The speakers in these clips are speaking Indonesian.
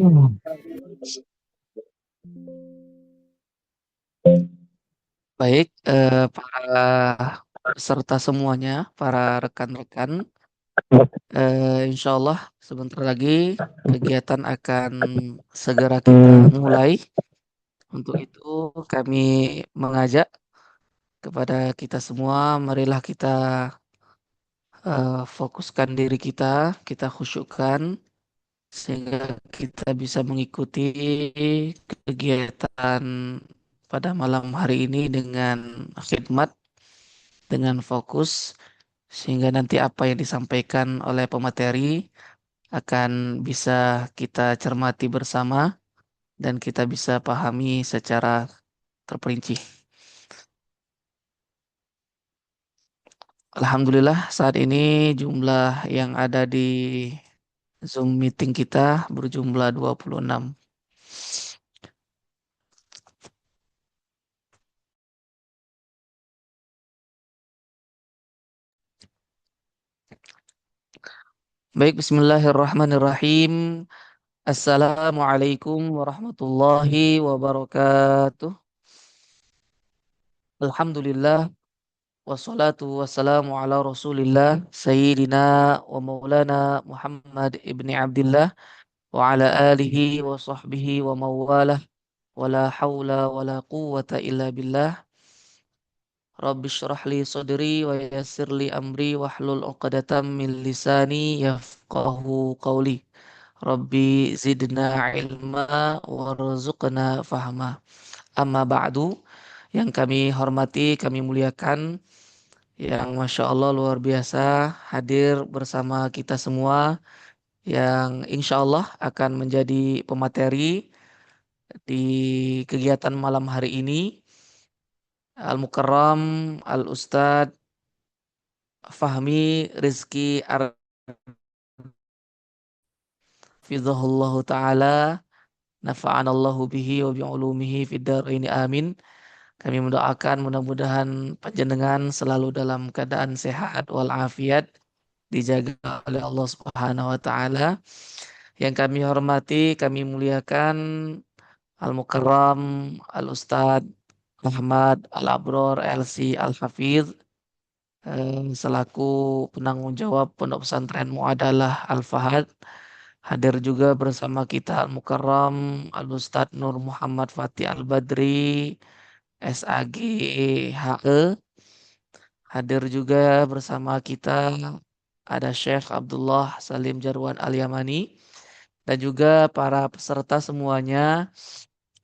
Hmm. Baik, para peserta semuanya, para rekan-rekan, insya Allah sebentar lagi kegiatan akan segera kita mulai. Untuk itu kami mengajak kepada kita semua, marilah kita fokuskan diri kita, kita khusyukkan sehingga kita bisa mengikuti kegiatan pada malam hari ini dengan khidmat, dengan fokus, sehingga nanti apa yang disampaikan oleh pemateri akan bisa kita cermati bersama dan kita bisa pahami secara terperinci. Alhamdulillah saat ini jumlah yang ada di Zoom meeting kita berjumlah 26. Baik, bismillahirrahmanirrahim. Assalamualaikum warahmatullahi wabarakatuh. Alhamdulillah, wassalatu wassalamu ala Rasulillah Sayyidina wa Maulana Muhammad ibni Abdullah wa ala alihi wa sahbihi wa mawalah wa la hawla wa la quwwata illa billah. Rabbi syrah li sadri wa yassir li amri wahlul 'uqdatam min lisani yafqahu qawli. Rabbi zidna ilma warzuqna fahma. Amma ba'du, yang kami hormati, kami muliakan, yang Masya Allah luar biasa hadir bersama kita semua, yang insya Allah akan menjadi pemateri di kegiatan malam hari ini. Al-Mukarram, Al-Ustadz Fahmi Rizki Arfidhahullahu Ta'ala, nafa'anallahu bihi wa bi'ulumihi fid dharaini amin. Kami mendoakan mudah-mudahan panjenengan selalu dalam keadaan sehat walafiat, dijaga oleh Allah Subhanahu wa taala. Yang kami hormati, kami muliakan Al-Mukarram Al-Ustadz Ahmad Al-Abror LC Al-Hafidh, selaku penanggung jawab Pondok Pesantren Muadalah Al-Fahad. Hadir juga bersama kita Al-Mukarram Al-Ustadz Nur Muhammad Fatih Al-Badri SAG HE. Hadir juga bersama kita ada Syekh Abdullah Salim Jarwan Al-Yamani, dan juga para peserta semuanya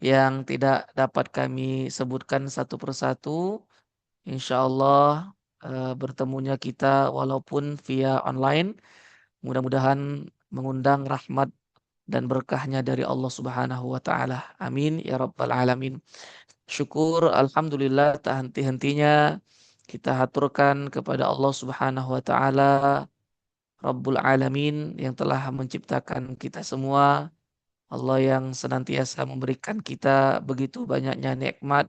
yang tidak dapat kami sebutkan satu persatu. Insya Allah bertemunya kita walaupun via online, mudah-mudahan mengundang rahmat dan berkahnya dari Allah Subhanahu wa taala. Amin ya rabbal alamin. Syukur alhamdulillah tak henti-hentinya kita haturkan kepada Allah Subhanahu wa taala Rabbul Alamin yang telah menciptakan kita semua. Allah yang senantiasa memberikan kita begitu banyaknya nikmat.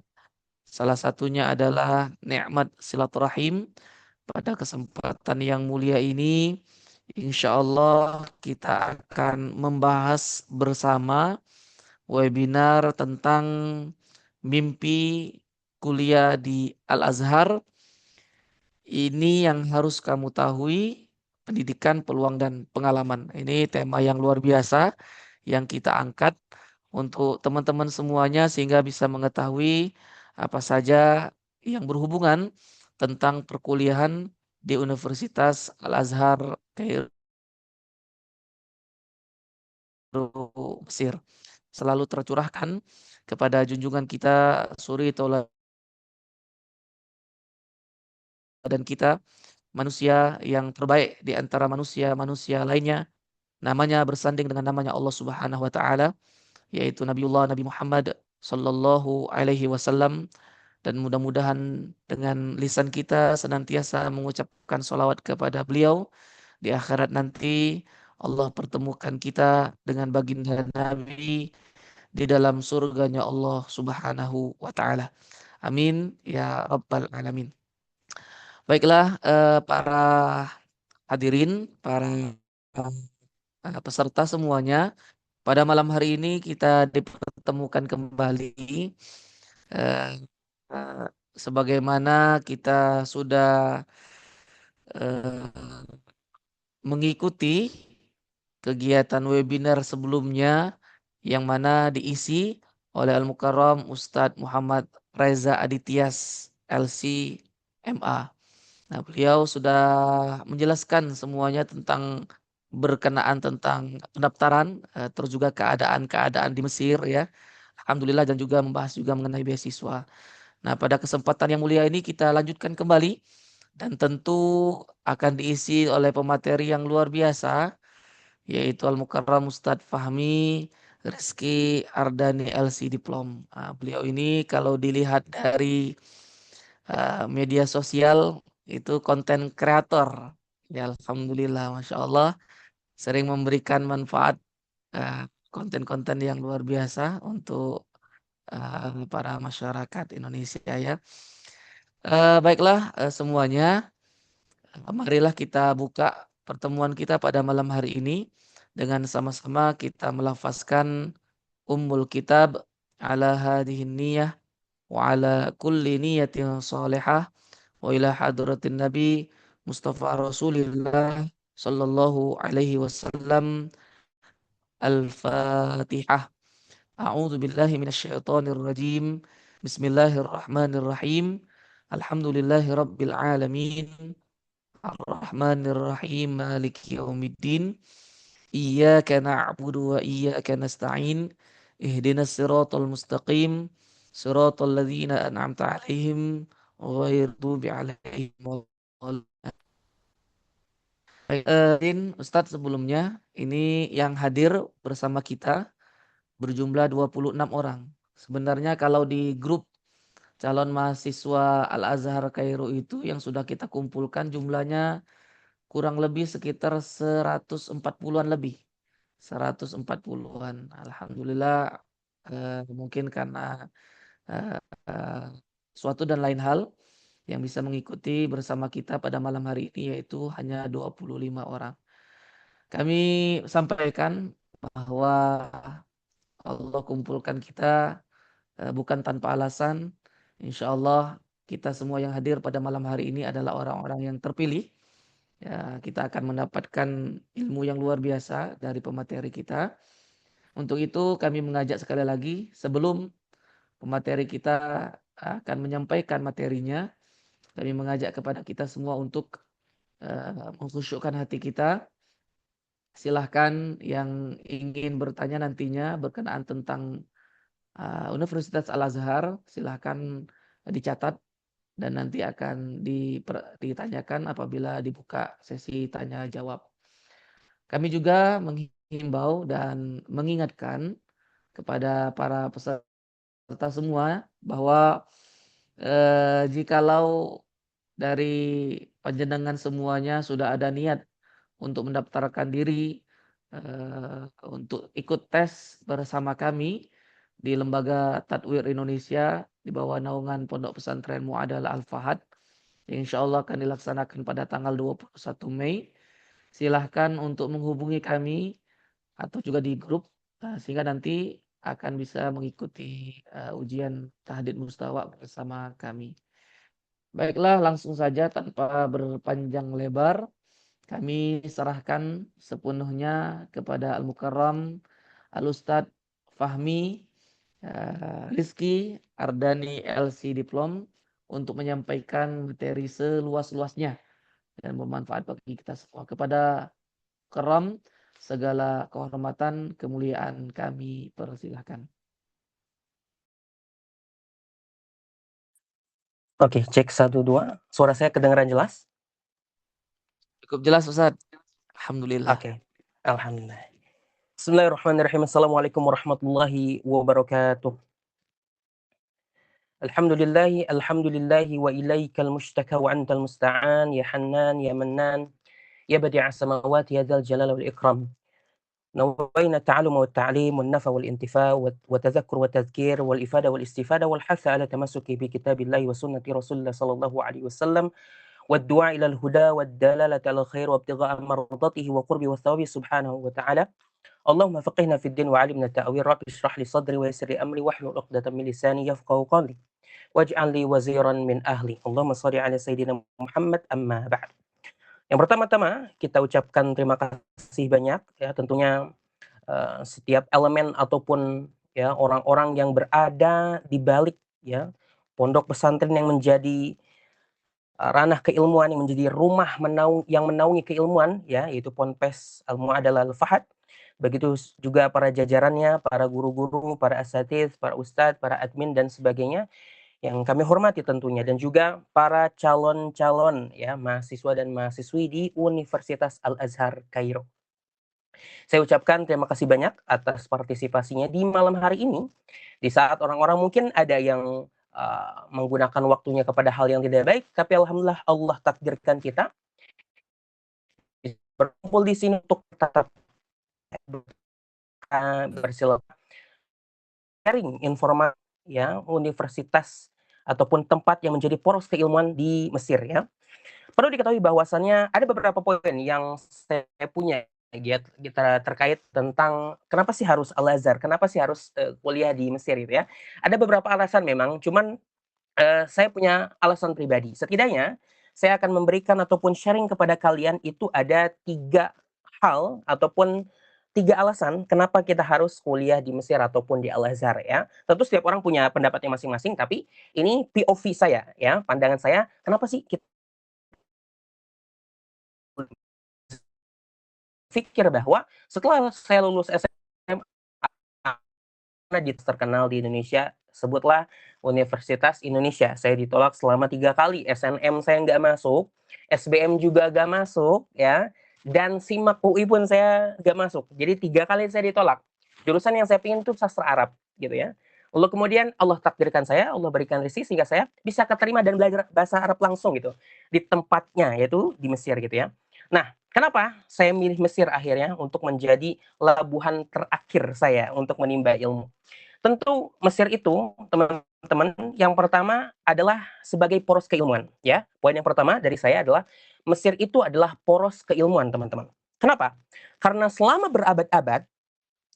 Salah satunya adalah nikmat silaturahim. Pada kesempatan yang mulia ini, insya Allah kita akan membahas bersama webinar tentang mimpi kuliah di Al-Azhar. Ini yang harus kamu tahu, pendidikan, peluang, dan pengalaman. Ini tema yang luar biasa yang kita angkat untuk teman-teman semuanya sehingga bisa mengetahui apa saja yang berhubungan tentang perkuliahan di Universitas Al-Azhar Kairo, Mesir. Selalu tercurahkan kepada junjungan kita Suri Taala dan kita manusia yang terbaik di antara manusia-manusia lainnya. Namanya bersanding dengan namanya Allah Subhanahu wa taala, yaitu Nabi Muhammad sallallahu alaihi wasallam, dan mudah-mudahan dengan lisan kita senantiasa mengucapkan salawat kepada beliau. Di akhirat nanti Allah pertemukan kita dengan baginda Nabi di dalam surganya Allah Subhanahu wa taala. Amin ya rabbal alamin. Baiklah, para hadirin, para peserta semuanya, pada malam hari ini kita dipertemukan kembali, eh, eh, sebagaimana kita sudah eh, mengikuti kegiatan webinar sebelumnya yang mana diisi oleh Al-Mukarram Ustadz Muhammad Reza Adityas LC MA. Nah, beliau sudah menjelaskan semuanya tentang berkenaan tentang pendaftaran, terus juga keadaan-keadaan di Mesir ya. Alhamdulillah, dan juga membahas juga mengenai beasiswa. Nah, pada kesempatan yang mulia ini kita lanjutkan kembali dan tentu akan diisi oleh pemateri yang luar biasa, yaitu Al-Mukarram Ustadz Fahmi Rizki Ardani LC Diplom. Nah, beliau ini kalau dilihat dari media sosial itu konten kreator. Ya, Alhamdulillah, Masya Allah, sering memberikan manfaat, eh, konten-konten yang luar biasa untuk para masyarakat Indonesia ya. Baiklah, semuanya, marilah kita buka pertemuan kita pada malam hari ini dengan sama-sama kita melafazkan Ummul Kitab ala hadhihi niyah wa ala kulli niyatin salihah wa ila hadratin Nabi Mustafa Rasulillah sallallahu alaihi wasallam. Al-Fatihah. A'udzu billahi minasyaitonir rajim. Bismillahirrahmanirrahim. Alhamdulillahi rabbil alamin. Ar-Rahmanir Rahim. Maliki yaumiddin. Iyyaka na'budu wa iyyaka nasta'in. Ihdinas siratal mustaqim. Siratal ladzina an'amta 'alaihim ghairil maghdubi 'alaihim waladdallin. Baik, Ustadz sebelumnya ini yang hadir bersama kita berjumlah 26 orang. Sebenarnya kalau di grup calon mahasiswa Al-Azhar Kairo itu yang sudah kita kumpulkan jumlahnya kurang lebih sekitar 140-an lebih. 140-an. Alhamdulillah, mungkin karena eh, eh, suatu dan lain hal yang bisa mengikuti bersama kita pada malam hari ini yaitu hanya 25 orang. Kami sampaikan bahwa Allah kumpulkan kita bukan tanpa alasan. Insya Allah kita semua yang hadir pada malam hari ini adalah orang-orang yang terpilih. Ya, kita akan mendapatkan ilmu yang luar biasa dari pemateri kita. Untuk itu kami mengajak sekali lagi sebelum pemateri kita akan menyampaikan materinya, kami mengajak kepada kita semua untuk mengkhusyukkan hati kita. Silahkan yang ingin bertanya nantinya berkenaan tentang Universitas Al-Azhar, silahkan dicatat dan nanti akan ditanyakan apabila dibuka sesi tanya jawab. Kami juga menghimbau dan mengingatkan kepada para peserta semua bahwa jikalau dari panjenengan semuanya sudah ada niat untuk mendaftarkan diri untuk ikut tes bersama kami di Lembaga Tadwir Indonesia di bawah naungan Pondok Pesantren Mu'adalah Al-Fahad yang insya Allah akan dilaksanakan pada tanggal 21 Mei. Silahkan untuk menghubungi kami atau juga di grup sehingga nanti akan bisa mengikuti ujian tahdid mustawa bersama kami. Baiklah, langsung saja tanpa berpanjang lebar, kami serahkan sepenuhnya kepada Al-Mukarram Al-Ustadz Fahmi Rizky Ardani LC Diplom untuk menyampaikan materi seluas-luasnya dan bermanfaat bagi kita semua. Kepada Karam, segala kehormatan, kemuliaan kami persilahkan. Oke, cek 1, 2. Suara saya kedengaran jelas? Cukup jelas Ustaz. Alhamdulillah. Oke, alhamdulillah. Bismillahirrahmanirrahim. Assalamualaikum warahmatullahi wabarakatuh. Alhamdulillahi wa ilaikal mustaka wa antal musta'an ya Hannan ya Mannan ya badi'as samawati ya dzal jalal wal ikram. نوينا التعلم والتعليم والنفع والانتفاع والتذكر والتذكير والإفادة والاستفادة والحث على التمسك بكتاب الله وسنة رسول الله صلى الله عليه وسلم والدعاء إلى الهدى والدلالة على الخير وابتغاء مرضاته وقربه والثواب سبحانه وتعالى. اللهم فقهنا في الدين وعلمنا التأويل. رب اشرح لي صدري ويسر لي أمري واحلل عقدة من لساني يفقهوا قولي واجعل لي وزيرا من أهلي. اللهم صل على سيدنا Muhammad amma ba'd. Yang pertama-tama kita ucapkan terima kasih banyak ya tentunya setiap elemen ataupun ya orang-orang yang berada di balik ya pondok pesantren yang menjadi ranah keilmuan, yang menjadi rumah yang menaungi keilmuan ya yaitu Ponpes Al-Mu'adalah Al-Fahad. Begitu juga para jajarannya, para guru-guru, para asatiz, para ustadz, para admin dan sebagainya yang kami hormati tentunya, dan juga para calon-calon ya mahasiswa dan mahasiswi di Universitas Al-Azhar Kairo. Saya ucapkan terima kasih banyak atas partisipasinya di malam hari ini, di saat orang-orang mungkin ada yang menggunakan waktunya kepada hal yang tidak baik, tapi alhamdulillah Allah takdirkan kita berkumpul di sini untuk tetap bersilaturahmi, sharing informasi ya universitas ataupun tempat yang menjadi poros keilmuan di Mesir ya. Perlu diketahui bahwasannya ada beberapa poin yang saya punya kita terkait tentang kenapa sih harus Al-Azhar, kenapa sih harus kuliah di Mesir itu ya. Ada beberapa alasan memang, cuman saya punya alasan pribadi. Setidaknya saya akan memberikan ataupun sharing kepada kalian itu ada 3 hal ataupun 3 alasan kenapa kita harus kuliah di Mesir ataupun di Al-Azhar ya. Tentu setiap orang punya pendapatnya masing-masing, tapi ini POV saya ya, pandangan saya, kenapa sih kita pikir bahwa setelah saya lulus SMA di terkenal di Indonesia, sebutlah Universitas Indonesia. Saya ditolak selama 3 kali. SNM saya nggak masuk, SBM juga nggak masuk, ya. Dan SIMAK UI pun saya nggak masuk. Jadi 3 kali saya ditolak. Jurusan yang saya ingin itu sastra Arab, gitu ya. Lalu kemudian Allah takdirkan saya, Allah berikan rezeki sehingga saya bisa keterima dan belajar bahasa Arab langsung gitu di tempatnya, yaitu di Mesir gitu ya. Nah, kenapa saya milih Mesir akhirnya untuk menjadi labuhan terakhir saya untuk menimba ilmu? Tentu Mesir itu, teman-teman, yang pertama adalah sebagai poros keilmuan, ya. Poin yang pertama dari saya adalah Mesir itu adalah poros keilmuan, teman-teman. Kenapa? Karena selama berabad-abad,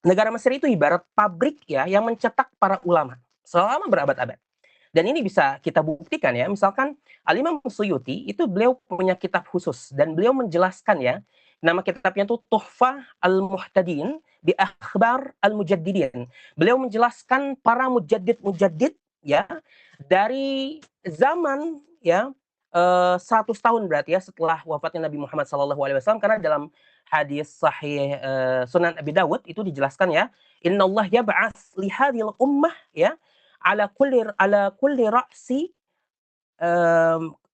negara Mesir itu ibarat pabrik ya yang mencetak para ulama selama berabad-abad. Dan ini bisa kita buktikan ya, misalkan Al-Imam Suyuti itu beliau punya kitab khusus dan beliau menjelaskan ya, nama kitabnya itu Tuhfah Al-Muhtadin bi Akhbar Al-Mujaddidin. Beliau menjelaskan para mujaddid-mujaddid ya dari zaman ya 100 tahun berarti ya setelah wafatnya Nabi Muhammad SAW, karena dalam hadis sahih Sunan Abi Dawud itu dijelaskan ya, Innallah yab'ats li hadhil ummah ya ala kulli ra'si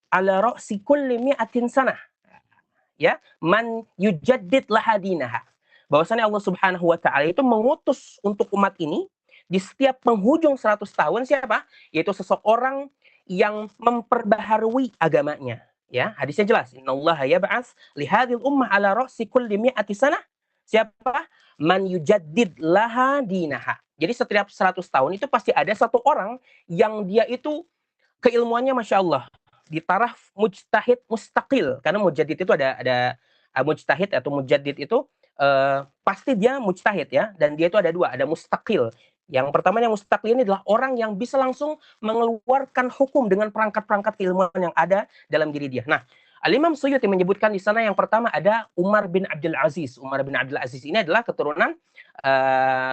ala ra'si kulli mi'atin sanah ya man yujaddid lahadinaha. Bahwasanya Allah Subhanahu wa taala itu mengutus untuk umat ini di setiap penghujung 100 tahun siapa? Yaitu seseorang yang memperbaharui agamanya. Ya, hadisnya jelas. Innallaha yab'ats li hadhil ummah ala ra'si kulli mi'ati sanah. Siapa? Man yujaddid laha dinaha. Jadi setiap 100 tahun itu pasti ada satu orang yang dia itu keilmuannya Masya Allah di taraf mujtahid mustaqil, karena mujtahid itu ada mujtahid atau mujaddid itu pasti dia mujtahid ya, dan dia itu ada dua, ada mustaqil. Yang pertama yang mustaqil ini adalah orang yang bisa langsung mengeluarkan hukum dengan perangkat-perangkat keilmuan yang ada dalam diri dia. Nah, Al-Imam Suyuti menyebutkan di sana yang pertama ada Umar bin Abdul Aziz. Umar bin Abdul Aziz ini adalah keturunan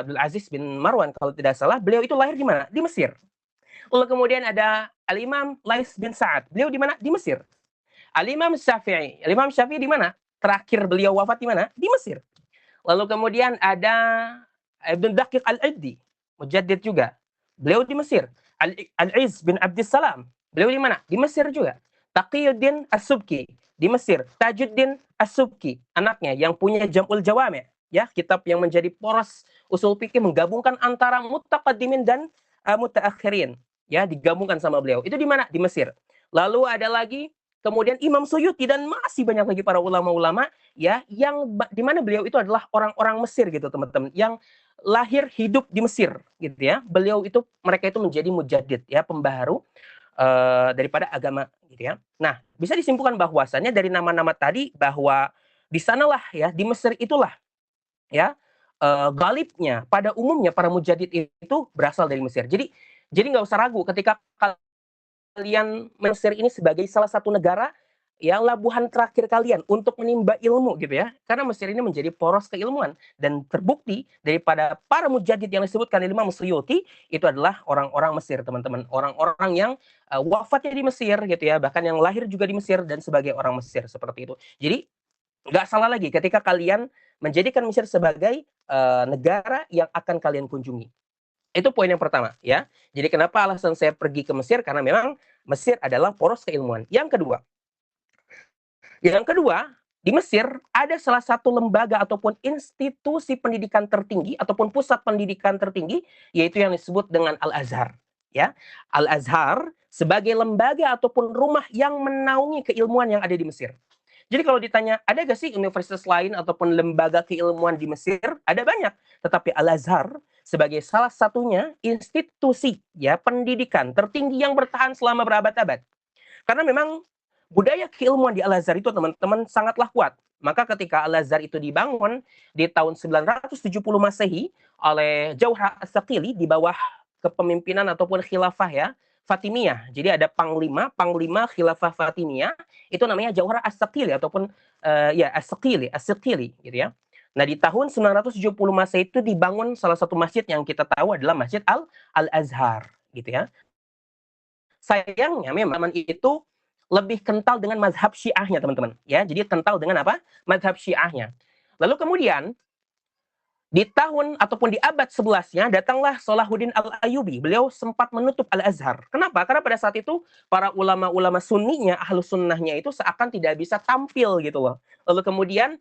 Abdul Aziz bin Marwan kalau tidak salah. Beliau itu lahir di mana? Di Mesir. Lalu kemudian ada Al-Imam Lais bin Sa'ad. Beliau di mana? Di Mesir. Al-Imam Syafi'i. Al-Imam Syafi'i di mana? Terakhir beliau wafat di mana? Di Mesir. Lalu kemudian ada Ibn Daqiq Al-Iddi, mujaddid juga. Beliau di Mesir. Al-Iz bin Abdissalam. Beliau di mana? Di Mesir juga. Taqiyuddin As-Subki di Mesir. Tajuddin As-Subki, anaknya yang punya Jam'ul Jawami', ya, kitab yang menjadi poros usul fikih menggabungkan antara mutaqaddimin dan mutaakhirin, ya, digabungkan sama beliau. Itu di mana? Di Mesir. Lalu ada lagi kemudian Imam Suyuti dan masih banyak lagi para ulama-ulama ya yang di mana beliau itu adalah orang-orang Mesir gitu, teman-teman, yang lahir hidup di Mesir gitu ya. Beliau itu mereka itu menjadi mujaddid ya, pembaharu daripada agama gitu ya. Nah, bisa disimpulkan bahwasannya dari nama-nama tadi bahwa di sanalah ya, di Mesir itulah ya galibnya pada umumnya para mujaddid itu berasal dari Mesir. Jadi nggak usah ragu ketika kalian Mesir ini sebagai salah satu negara yang labuhan terakhir kalian untuk menimba ilmu gitu ya. Karena Mesir ini menjadi poros keilmuan dan terbukti daripada para mujadid yang disebutkan oleh Imam Suyuti itu adalah orang-orang Mesir, teman-teman. Orang-orang yang wafatnya di Mesir gitu ya, bahkan yang lahir juga di Mesir dan sebagai orang Mesir seperti itu. Jadi nggak salah lagi ketika kalian menjadikan Mesir sebagai negara yang akan kalian kunjungi. Itu poin yang pertama ya. Jadi kenapa alasan saya pergi ke Mesir? Karena memang Mesir adalah poros keilmuan. Yang kedua, di Mesir ada salah satu lembaga ataupun institusi pendidikan tertinggi ataupun pusat pendidikan tertinggi, yaitu yang disebut dengan Al-Azhar. Ya, Al-Azhar sebagai lembaga ataupun rumah yang menaungi keilmuan yang ada di Mesir. Jadi kalau ditanya, ada gak sih universitas lain ataupun lembaga keilmuan di Mesir? Ada banyak. Tetapi Al-Azhar sebagai salah satunya institusi ya pendidikan tertinggi yang bertahan selama berabad-abad. Karena memang budaya keilmuan di Al-Azhar itu, teman-teman, sangatlah kuat. Maka ketika Al-Azhar itu dibangun di tahun 970 Masehi oleh Jauhar As-Saqili di bawah kepemimpinan ataupun khilafah ya Fatimiyah. Jadi ada panglima khilafah Fatimiyah itu namanya Jauhar As-Saqili ataupun As-Saqili gitu ya. Nah, di tahun 970 Masehi itu dibangun salah satu masjid yang kita tahu adalah Masjid Al-Azhar gitu ya. Sayangnya memang itu lebih kental dengan mazhab Syiahnya, teman-teman. Ya, jadi kental dengan apa? Mazhab Syiahnya. Lalu kemudian di tahun ataupun di abad 11-nya datanglah Salahuddin Al-Ayyubi. Beliau sempat menutup Al-Azhar. Kenapa? Karena pada saat itu para ulama-ulama sunninya, ahlu sunnahnya itu seakan tidak bisa tampil gitu loh. Lalu kemudian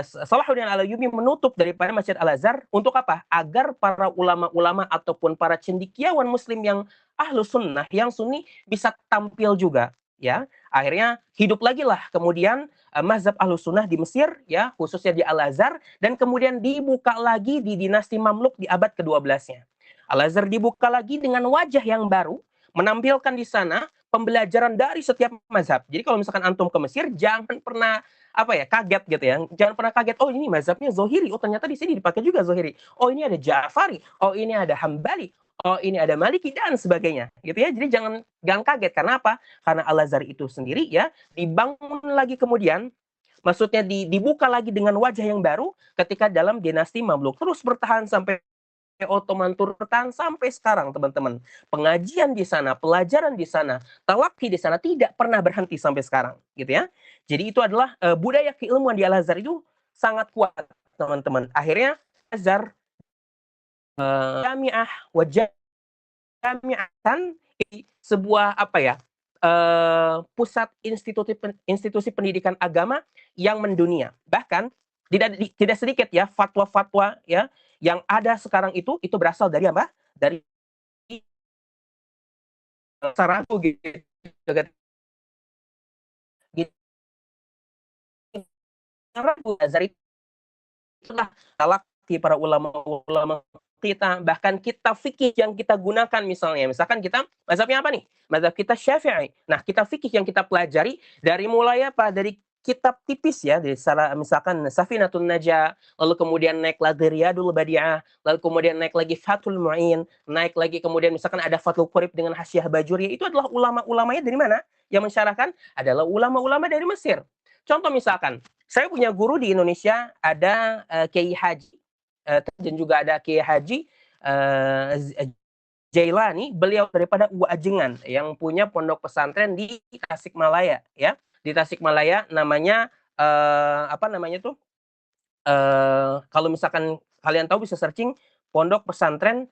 Salahuddin Al-Ayyubi menutup daripada Masjid Al-Azhar untuk apa? Agar para ulama-ulama ataupun para cendekiawan muslim yang ahlu sunnah, yang sunni bisa tampil juga. Ya, akhirnya hidup lagi lah kemudian mazhab ahlu sunnah di Mesir, ya, khususnya di Al-Azhar, dan kemudian dibuka lagi di dinasti Mamluk di abad ke-12-nya. Al-Azhar dibuka lagi dengan wajah yang baru, menampilkan di sana pembelajaran dari setiap mazhab. Jadi kalau misalkan antum ke Mesir, jangan pernah kaget gitu ya. Jangan pernah kaget, oh ini mazhabnya Zohiri, oh ternyata di sini dipakai juga Zohiri. Oh ini ada Ja'fari, oh ini ada Hambali, oh ini ada Maliki dan sebagainya gitu ya. Jadi jangan kaget. Karena apa? Karena Al-Azhar itu sendiri ya dibangun lagi kemudian, maksudnya dibuka lagi dengan wajah yang baru ketika dalam dinasti Mamluk, terus bertahan sampai Ottoman Turk, bertahan sampai sekarang, teman-teman. Pengajian di sana, pelajaran di sana, talaki di sana tidak pernah berhenti sampai sekarang gitu ya. Jadi itu adalah budaya keilmuan di Al-Azhar itu sangat kuat, teman-teman. Akhirnya Al-Azhar jamiah wajah jamiatan sebuah pusat institusi pendidikan agama yang mendunia. Bahkan tidak sedikit ya fatwa-fatwa ya yang ada sekarang itu berasal dari apa? Dari Sarabu gitu. Azhar itulah talaki para ulama-ulama kita, bahkan kita fikih yang kita gunakan misalkan kita mazhabnya apa nih? Mazhab kita Syafi'i. Nah, kita fikih yang kita pelajari dari mulai apa? Dari kitab tipis ya, dari misalkan Safinatun Najah, lalu kemudian naik lagi Riyadul Badi'ah, lalu kemudian naik lagi Fathul Mu'in, naik lagi kemudian misalkan ada Fathul Qorib dengan Hasyiah Bajuri. Itu adalah ulama-ulamanya dari mana? Yang mensyarahkan adalah ulama-ulama dari Mesir. Contoh misalkan, saya punya guru di Indonesia, ada Kiai Haji, dan juga ada Kiai Haji Jailani, beliau daripada Uajengan yang punya pondok pesantren di Tasikmalaya ya. Di Tasikmalaya namanya kalau misalkan kalian tahu bisa searching pondok pesantren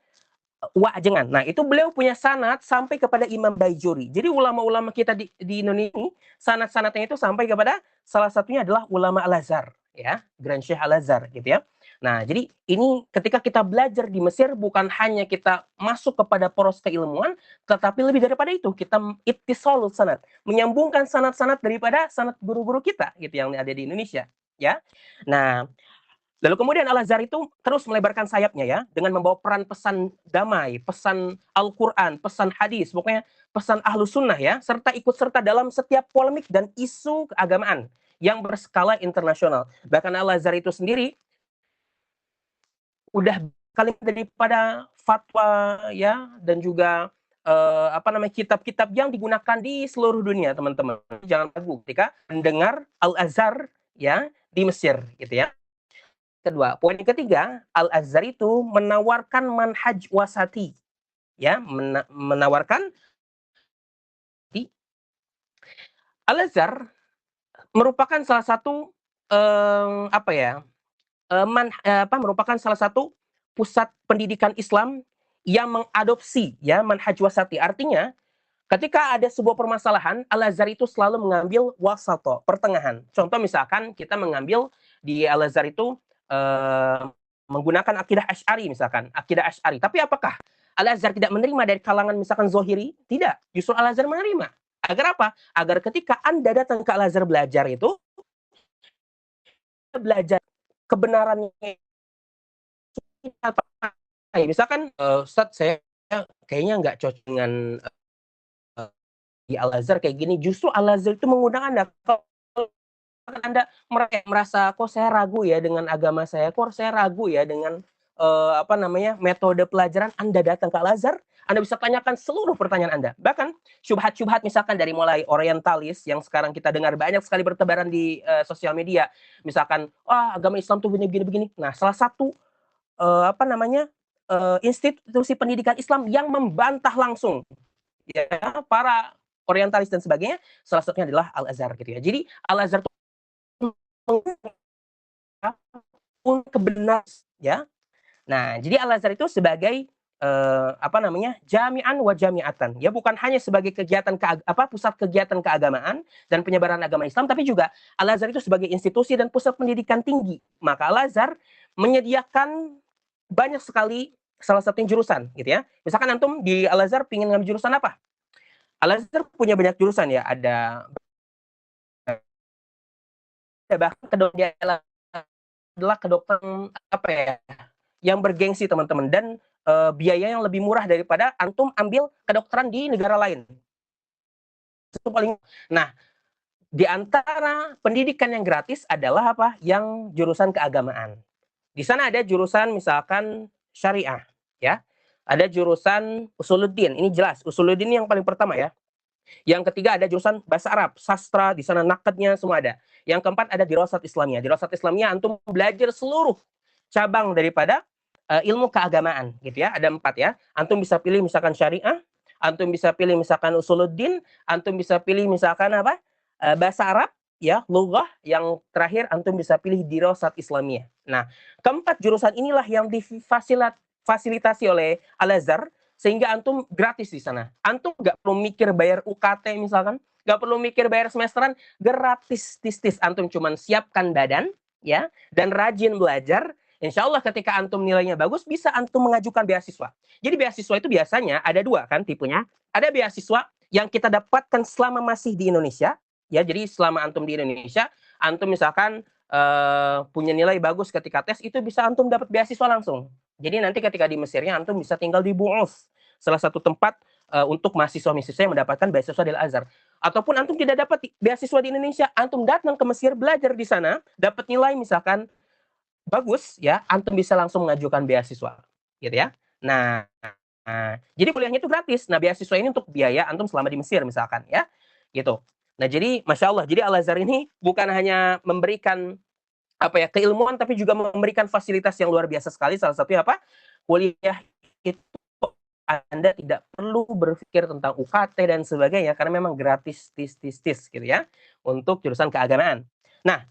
Uajengan. Nah, itu beliau punya sanad sampai kepada Imam Baijuri. Jadi ulama-ulama kita di Indonesia ini sanad-sanadnya itu sampai kepada salah satunya adalah ulama Al-Azhar ya, Grand Syekh Al-Azhar gitu ya. Nah, jadi ini ketika kita belajar di Mesir bukan hanya kita masuk kepada poros keilmuan, tetapi lebih daripada itu kita ittisalul sanad, menyambungkan sanad-sanad daripada sanad guru-guru kita gitu yang ada di Indonesia ya. Nah, lalu kemudian Al-Azhar itu terus melebarkan sayapnya ya, dengan membawa peran pesan damai, pesan Al-Quran, pesan hadis, pokoknya pesan ahlu sunnah ya, serta ikut serta dalam setiap polemik dan isu keagamaan yang berskala internasional. Bahkan Al-Azhar itu sendiri udah kali daripada fatwa ya, dan juga kitab-kitab yang digunakan di seluruh dunia, teman-teman. Jangan ragu ketika mendengar Al-Azhar ya di Mesir gitu ya. Kedua, poin ketiga, Al-Azhar itu menawarkan manhaj wasati. Ya, menawarkan Al-Azhar merupakan salah satu merupakan salah satu pusat pendidikan Islam yang mengadopsi ya manhaj wasati. Artinya, ketika ada sebuah permasalahan, Al-Azhar itu selalu mengambil wasato, pertengahan. Contoh misalkan kita mengambil di Al-Azhar itu menggunakan akidah Asy'ari misalkan, akidah Asy'ari. Tapi apakah Al-Azhar tidak menerima dari kalangan misalkan Zohiri? Tidak. Justru Al-Azhar menerima. Agar apa? Agar ketika Anda datang ke Al-Azhar belajar itu, belajar kebenarannya. Misalkan, Ustaz, saya kayaknya nggak cocok dengan di Al-Azhar kayak gini. Justru Al-Azhar itu mengundang Anda. Kalau Anda merasa, kok saya ragu ya dengan agama saya, kok saya ragu ya dengan metode pelajaran, Anda datang ke Al-Azhar, Anda bisa tanyakan seluruh pertanyaan Anda. Bahkan syubhat-syubhat misalkan dari mulai orientalis yang sekarang kita dengar banyak sekali bertebaran di sosial media. Misalkan, agama Islam tuh begini-begini. Nah, salah satu institusi pendidikan Islam yang membantah langsung ya para orientalis dan sebagainya, salah satunya adalah Al-Azhar gitu ya. Jadi Al-Azhar itu kebenaran ya. Nah, jadi Al-Azhar itu sebagai jami'an wa jami'atan. Ya, bukan hanya sebagai pusat kegiatan keagamaan dan penyebaran agama Islam, tapi juga Al-Azhar itu sebagai institusi dan pusat pendidikan tinggi. Maka Al-Azhar menyediakan banyak sekali salah satunya jurusan gitu ya. Misalkan antum di Al-Azhar pingin ngambil jurusan apa? Al-Azhar punya banyak jurusan ya. Ada bahkan kedokteran adalah kedokteran yang bergengsi teman-teman, dan biaya yang lebih murah daripada antum ambil kedokteran di negara lain. Itu paling. Nah, di antara pendidikan yang gratis adalah apa? Yang jurusan keagamaan. Di sana ada jurusan misalkan syariah, ya. Ada jurusan usuluddin. Ini jelas, usuluddin yang paling pertama ya. Yang ketiga ada jurusan bahasa Arab, sastra, di sana nakadnya semua ada. Yang keempat ada dirasat Islamiyah. Dirasat Islamiyah antum belajar seluruh cabang daripada ilmu keagamaan gitu ya. Ada 4 ya. Antum bisa pilih misalkan syariah, antum bisa pilih misalkan usuluddin, antum bisa pilih misalkan bahasa Arab ya, lughah, yang terakhir antum bisa pilih dirasat Islamiyah. Nah, keempat jurusan inilah yang difasilitasi oleh Al-Azhar sehingga antum gratis di sana. Antum nggak perlu mikir bayar UKT misalkan, nggak perlu mikir bayar semesteran, gratis tis. Antum cuman siapkan badan ya dan rajin belajar. Insya Allah ketika antum nilainya bagus, bisa antum mengajukan beasiswa. Jadi beasiswa itu biasanya ada 2 kan tipenya. Ada beasiswa yang kita dapatkan selama masih di Indonesia, ya. Jadi selama antum di Indonesia, antum misalkan punya nilai bagus ketika tes, itu bisa antum dapat beasiswa langsung. Jadi nanti ketika di Mesirnya antum bisa tinggal di Bu'uf, salah satu tempat untuk mahasiswa-mahasiswa yang mendapatkan beasiswa dari Al-Azhar. Ataupun antum tidak dapat beasiswa di Indonesia, antum datang ke Mesir belajar di sana, dapat nilai misalkan bagus ya, antum bisa langsung mengajukan beasiswa, gitu ya. Nah, jadi kuliahnya itu gratis. Nah, beasiswa ini untuk biaya antum selama di Mesir misalkan ya, gitu. Nah, jadi Masya Allah, jadi Al-Azhar ini bukan hanya memberikan keilmuan, tapi juga memberikan fasilitas yang luar biasa sekali. Salah satunya kuliah itu Anda tidak perlu berpikir tentang UKT dan sebagainya karena memang gratis tis gitu ya untuk jurusan keagamaan. Nah,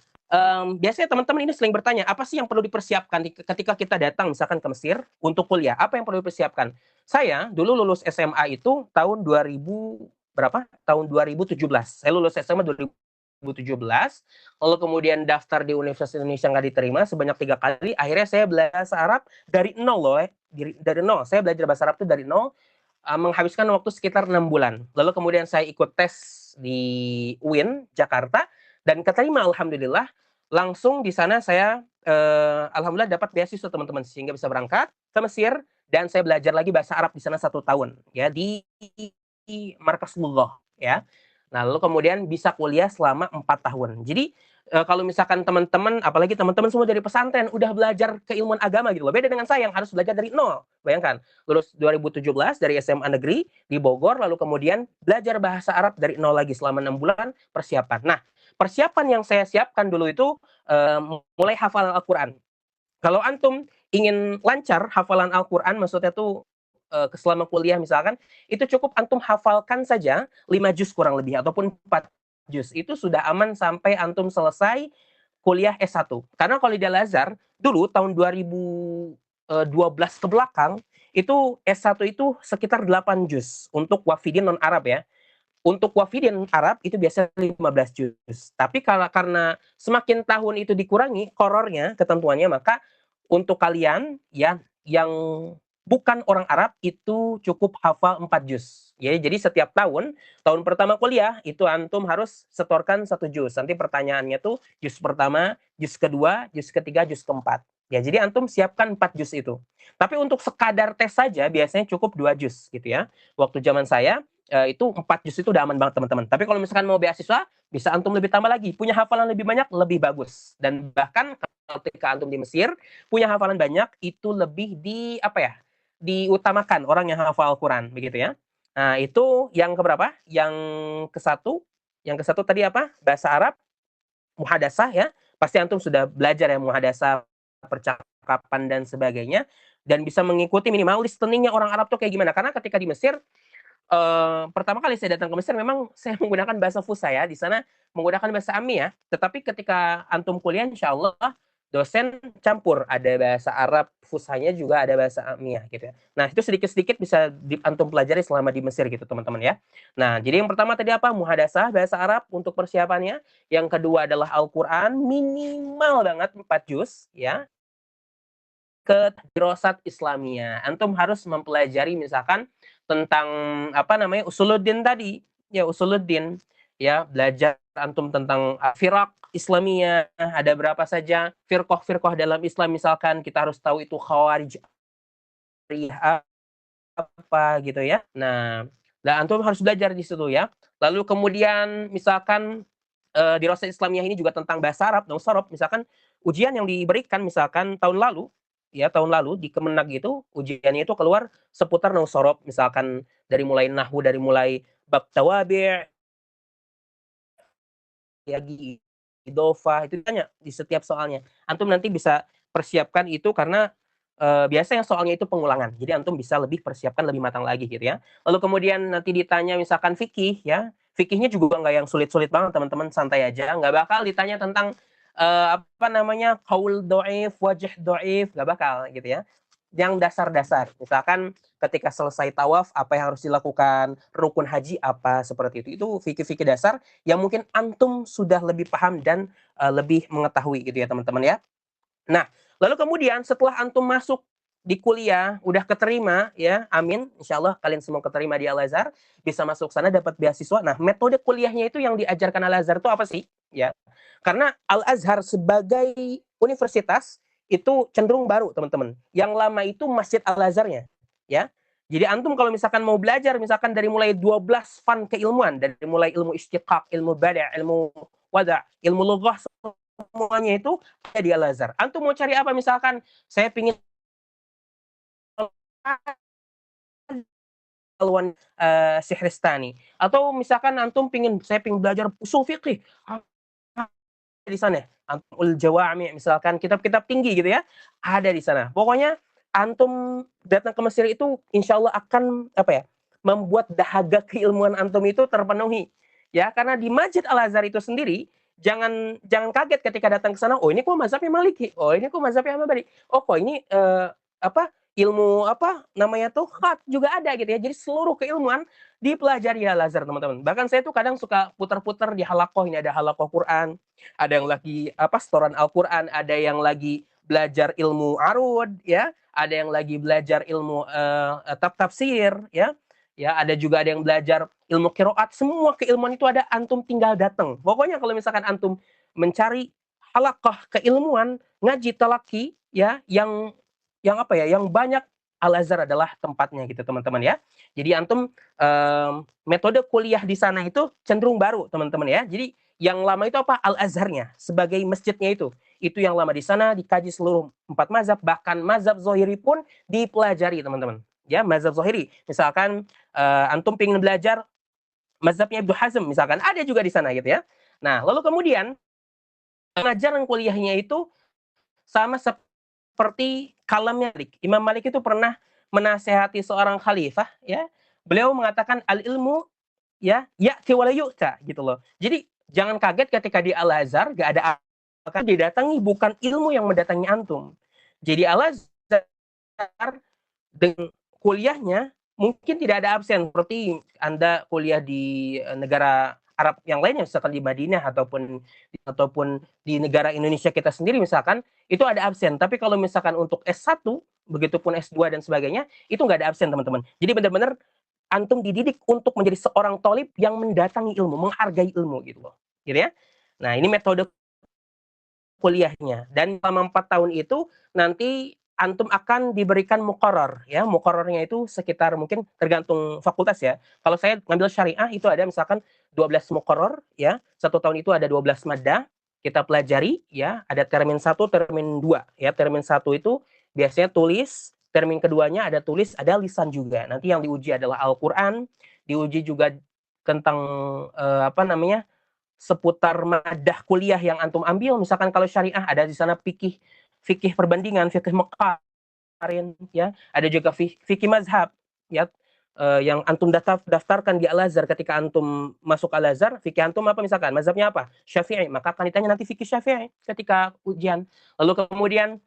biasanya teman-teman ini sering bertanya, apa sih yang perlu dipersiapkan ketika kita datang misalkan ke Mesir untuk kuliah? Apa yang perlu dipersiapkan? Saya dulu lulus SMA itu tahun 2000 berapa? Tahun 2017. Saya lulus SMA 2017, lalu kemudian daftar di Universitas Indonesia nggak diterima sebanyak 3 kali. Akhirnya saya belajar Arab dari nol loh, dari nol. Saya belajar bahasa Arab itu dari nol, menghabiskan waktu sekitar 6 bulan. Lalu kemudian saya ikut tes di UIN Jakarta dan keterima alhamdulillah. Langsung di sana saya alhamdulillah dapat beasiswa teman-teman sehingga bisa berangkat ke Mesir dan saya belajar lagi bahasa Arab di sana 1 tahun ya di Markas Lughah ya. Nah, lalu kemudian bisa kuliah selama 4 tahun. Jadi kalau misalkan teman-teman, apalagi teman-teman semua dari pesantren udah belajar keilmuan agama gitu loh. Beda dengan saya yang harus belajar dari nol. Bayangkan, lulus 2017 dari SMA Negeri di Bogor, lalu kemudian belajar bahasa Arab dari nol lagi selama 6 bulan persiapan. Nah, persiapan yang saya siapkan dulu itu mulai hafalan Al-Quran. Kalau antum ingin lancar hafalan Al-Quran, maksudnya tuh selama kuliah misalkan, itu cukup antum hafalkan saja 5 juz kurang lebih, ataupun 4 juz. Itu sudah aman sampai antum selesai kuliah S1. Karena kalau di Al-Azhar, dulu tahun 2012 ke belakang, itu S1 itu sekitar 8 juz untuk wafidin non-Arab ya. Untuk wafidin Arab itu biasanya 15 juz. Tapi karena semakin tahun itu dikurangi korornya, ketentuannya, maka untuk kalian ya yang bukan orang Arab itu cukup hafal 4 juz. Ya, jadi setiap tahun pertama kuliah itu antum harus setorkan 1 juz. Nanti pertanyaannya tuh juz pertama, juz kedua, juz ketiga, juz keempat. Ya, jadi antum siapkan 4 juz itu. Tapi untuk sekadar tes saja biasanya cukup 2 juz gitu ya. Waktu zaman saya itu 4 juz itu udah aman banget teman-teman. Tapi kalau misalkan mau beasiswa, bisa antum lebih tambah lagi. Punya hafalan lebih banyak, lebih bagus. Dan bahkan ketika antum di Mesir punya hafalan banyak itu lebih di apa ya? Diutamakan orang yang hafal Al-Qur'an begitu ya. Nah, itu yang keberapa? Yang ke-1. Yang ke-1 tadi apa? Bahasa Arab, muhadasah ya. Pasti antum sudah belajar ya muhadasah, percakapan dan sebagainya dan bisa mengikuti minimal listeningnya orang Arab tuh kayak gimana. Karena ketika di Mesir pertama kali saya datang ke Mesir memang saya menggunakan bahasa Fusha ya, di sana menggunakan bahasa Ammi ya. Tetapi ketika antum kuliah insya Allah dosen campur, ada bahasa Arab Fushanya juga ada bahasa Ammiyah gitu ya. Nah, itu sedikit-sedikit bisa antum pelajari selama di Mesir gitu teman-teman ya. Nah, jadi yang pertama tadi apa? Muhadasah bahasa Arab untuk persiapannya. Yang kedua adalah Al-Qur'an minimal banget 4 juz ya ke dirosat Islamiyah. Antum harus mempelajari misalkan tentang apa namanya usuluddin tadi, ya usuluddin, ya belajar antum tentang firaq Islamiyah, ada berapa saja firqah-firqah dalam Islam misalkan kita harus tahu itu khawarij apa gitu ya. Nah, antum harus belajar di situ ya. Lalu kemudian misalkan di Rosa Islamiyah ini juga tentang bahasa Arab, Nausarab, misalkan ujian yang diberikan misalkan tahun lalu, ya tahun lalu di Kemenag itu ujiannya itu keluar seputar Nausarab, misalkan dari mulai nahwu, dari mulai bab tawabi', yagi, idofah, itu tanya di setiap soalnya. Antum nanti bisa persiapkan itu karena biasanya soalnya itu pengulangan. Jadi antum bisa lebih persiapkan lebih matang lagi gitu ya. Lalu kemudian nanti ditanya misalkan fikih ya. Fikihnya juga nggak yang sulit-sulit banget teman-teman, santai aja. Nggak bakal ditanya tentang apa namanya kaul doif, wajah doif, nggak bakal gitu ya. Yang dasar-dasar. Misalkan ketika selesai tawaf apa yang harus dilakukan, rukun haji apa seperti itu. Itu fikih-fikih dasar yang mungkin antum sudah lebih paham dan lebih mengetahui gitu ya teman-teman ya. Nah, lalu kemudian setelah antum masuk di kuliah, udah keterima ya, amin. Insya Allah kalian semua keterima di Al-Azhar, bisa masuk sana dapat beasiswa. Nah, metode kuliahnya itu yang diajarkan Al-Azhar itu apa sih? Ya, karena Al-Azhar sebagai universitas itu cenderung baru, teman-teman. Yang lama itu Masjid Al-Azharnya, ya. Jadi antum kalau misalkan mau belajar, misalkan dari mulai 12 fan keilmuan, dari mulai ilmu istiqaq, ilmu bada', ilmu wada', ilmu lughah, semuanya itu ada di Al-Azhar. Antum mau cari apa misalkan saya pingin Alwan Sihristani atau misalkan antum saya pingin belajar usul fikih di sana. Antum Jawami misalkan kitab-kitab tinggi gitu ya, ada di sana. Pokoknya antum datang ke Mesir itu insya Allah akan apa ya, membuat dahaga keilmuan antum itu terpenuhi. Ya, karena di Masjid Al-Azhar itu sendiri jangan jangan kaget ketika datang ke sana, oh ini kok mazhabnya Maliki, oh ini kok mazhabnya Hambali, oh kok ini apa ilmu apa namanya tuh khat juga ada gitu ya. Jadi seluruh keilmuan dipelajari Al-Azhar teman-teman. Bahkan saya tuh kadang suka putar-putar di halakoh, ini ada halakoh Quran, ada yang lagi apa setoran Al-Quran, ada yang lagi belajar ilmu arud ya, ada yang lagi belajar ilmu tafsir ya, ada juga ada yang belajar ilmu kiroat. Semua keilmuan itu ada, antum tinggal datang. Pokoknya kalau misalkan antum mencari halakah keilmuan ngaji talaki ya, yang apa ya, yang banyak, Al-Azhar adalah tempatnya gitu teman-teman ya. Jadi antum metode kuliah di sana itu cenderung baru teman-teman ya. Jadi yang lama itu apa? Al-Azharnya sebagai masjidnya itu yang lama di sana, dikaji seluruh 4 mazhab, bahkan mazhab Zohiri pun dipelajari teman-teman ya. Mazhab Zohiri misalkan antum pengen belajar mazhabnya Ibnu Hazm misalkan, ada juga di sana gitu ya. Nah lalu kemudian pengajaran kuliahnya itu sama seperti kalamnya Malik. Imam Malik itu pernah menasehati seorang khalifah ya. Beliau mengatakan al ilmu ya wala yu'ta gitu loh. Jadi jangan kaget ketika di Al-Azhar gak ada akan didatangi, bukan ilmu yang mendatangi antum. Jadi Al-Azhar dengan kuliahnya mungkin tidak ada absen seperti Anda kuliah di negara Arab yang lainnya, misalkan di Madinah ataupun di negara Indonesia kita sendiri misalkan, itu ada absen. Tapi kalau misalkan untuk S1, begitupun S2 dan sebagainya, itu nggak ada absen teman-teman. Jadi benar-benar antum dididik untuk menjadi seorang tolib yang mendatangi ilmu, menghargai ilmu gitu loh. Gitu ya. Nah, ini metode kuliahnya. Dan selama 4 tahun itu nanti antum akan diberikan muqarrar ya. Muqarrarnya itu sekitar mungkin tergantung fakultas ya. Kalau saya ngambil syariah itu ada misalkan 12 muqarrar ya. 1 tahun itu ada 12 madah. kita pelajari ya, ada termin 1, termin 2 ya. Termin 1 itu biasanya tulis, termin keduanya ada tulis, ada lisan juga. Nanti yang diuji adalah Al-Qur'an, diuji juga tentang apa namanya? Seputar madah kuliah yang antum ambil. Misalkan kalau syariah ada di sana fikih fikih perbandingan, fikih maqarin ya. Ada juga fikih mazhab ya. Yang antum daftarkan di Al-Azhar ketika antum masuk Al-Azhar, fikih antum apa misalkan? Mazhabnya apa? Syafi'i. Maka akan ditanya nanti fikih Syafi'i ketika ujian. Lalu kemudian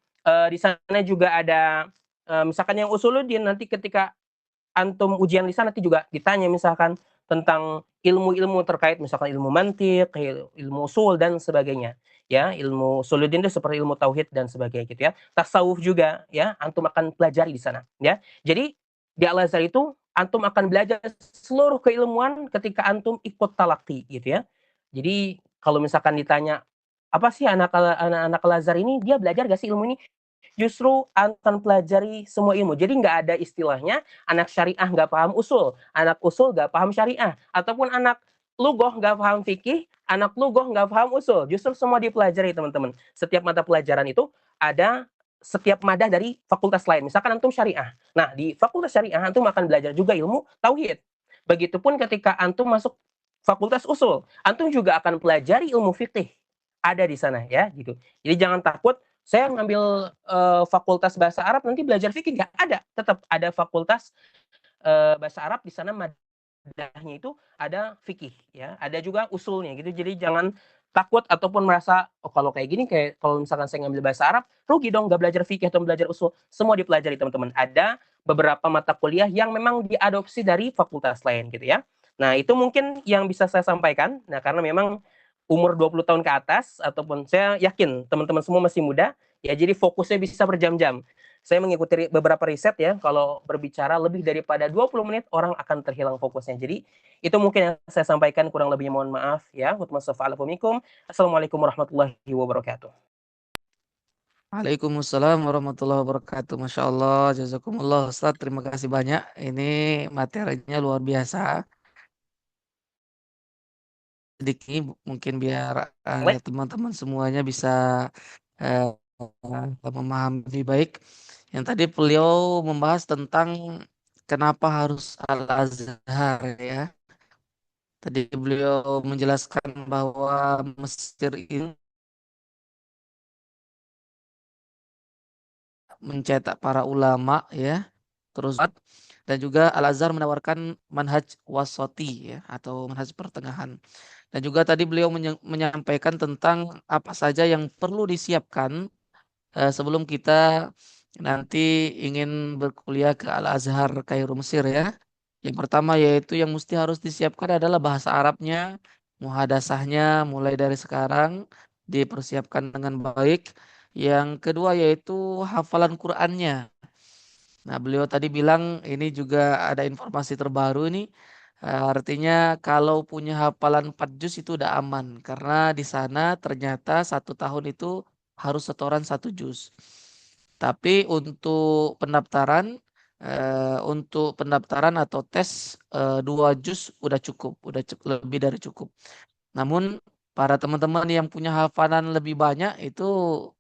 di sana juga ada misalkan yang usuluddin, nanti ketika antum ujian lisan nanti juga ditanya misalkan tentang ilmu-ilmu terkait misalkan ilmu mantiq, ilmu usul dan sebagainya. Ya, ilmu usuluddin itu seperti ilmu tauhid dan sebagainya gitu ya. Tasawuf juga ya, antum akan pelajari di sana ya. Jadi di Al-Azhar itu antum akan belajar seluruh keilmuan ketika antum ikut talaki gitu ya. Jadi kalau misalkan ditanya apa sih anak-anak Al-Azhar ini, dia belajar gak sih ilmu ini? Justru akan pelajari semua ilmu. Jadi nggak ada istilahnya anak syariah nggak paham usul, anak usul nggak paham syariah, ataupun anak lugoh nggak paham fikih, anak lugoh nggak paham usul. Justru semua dipelajari teman-teman. Setiap mata pelajaran itu ada setiap madah dari fakultas lain. Misalkan antum syariah. Nah, di fakultas syariah antum akan belajar juga ilmu tauhid. Begitupun ketika antum masuk fakultas usul, antum juga akan pelajari ilmu fikih. Ada di sana ya, gitu. Jadi jangan takut saya ngambil fakultas bahasa Arab nanti belajar fikih, nggak ada, tetap ada fakultas bahasa Arab di sana madahnya itu ada fikih ya, ada juga usulnya gitu. Jadi jangan takut ataupun merasa oh kalau kayak gini kayak kalau misalkan saya ngambil bahasa Arab rugi dong nggak belajar fikih atau belajar usul. Semua dipelajari teman-teman. Ada beberapa mata kuliah yang memang diadopsi dari fakultas lain gitu ya. Nah, itu mungkin yang bisa saya sampaikan. Nah, karena memang umur 20 tahun ke atas ataupun saya yakin teman-teman semua masih muda, ya jadi fokusnya bisa berjam-jam. Saya mengikuti beberapa riset ya, kalau berbicara lebih daripada 20 menit orang akan terhilang fokusnya. Jadi itu mungkin yang saya sampaikan, kurang lebihnya mohon maaf ya. Assalamualaikum warahmatullahi wabarakatuh. Waalaikumsalam warahmatullahi wabarakatuh. Masya Allah, jazakumullah Ustaz. Terima kasih banyak. Ini materinya luar biasa. Sedikit mungkin biar teman-teman semuanya bisa eh, memahami lebih baik. Yang tadi beliau membahas tentang kenapa harus Al-Azhar ya. Tadi beliau menjelaskan bahwa Mesir ini mencetak para ulama ya. Terus dan juga Al-Azhar menawarkan manhaj wasati ya atau manhaj pertengahan. Dan juga tadi beliau menyampaikan tentang apa saja yang perlu disiapkan sebelum kita nanti ingin berkuliah ke Al-Azhar Kairo Mesir ya. Yang pertama yaitu yang mesti harus disiapkan adalah bahasa Arabnya, muhadasahnya mulai dari sekarang dipersiapkan dengan baik. Yang kedua yaitu hafalan Qur'annya. Nah, beliau tadi bilang ini juga ada informasi terbaru ini. Artinya kalau punya hafalan 4 juz itu udah aman karena di sana ternyata 1 tahun itu harus setoran 1 juz. Tapi untuk pendaftaran atau tes 2 juz udah cukup, lebih dari cukup. Namun para teman-teman yang punya hafalan lebih banyak itu,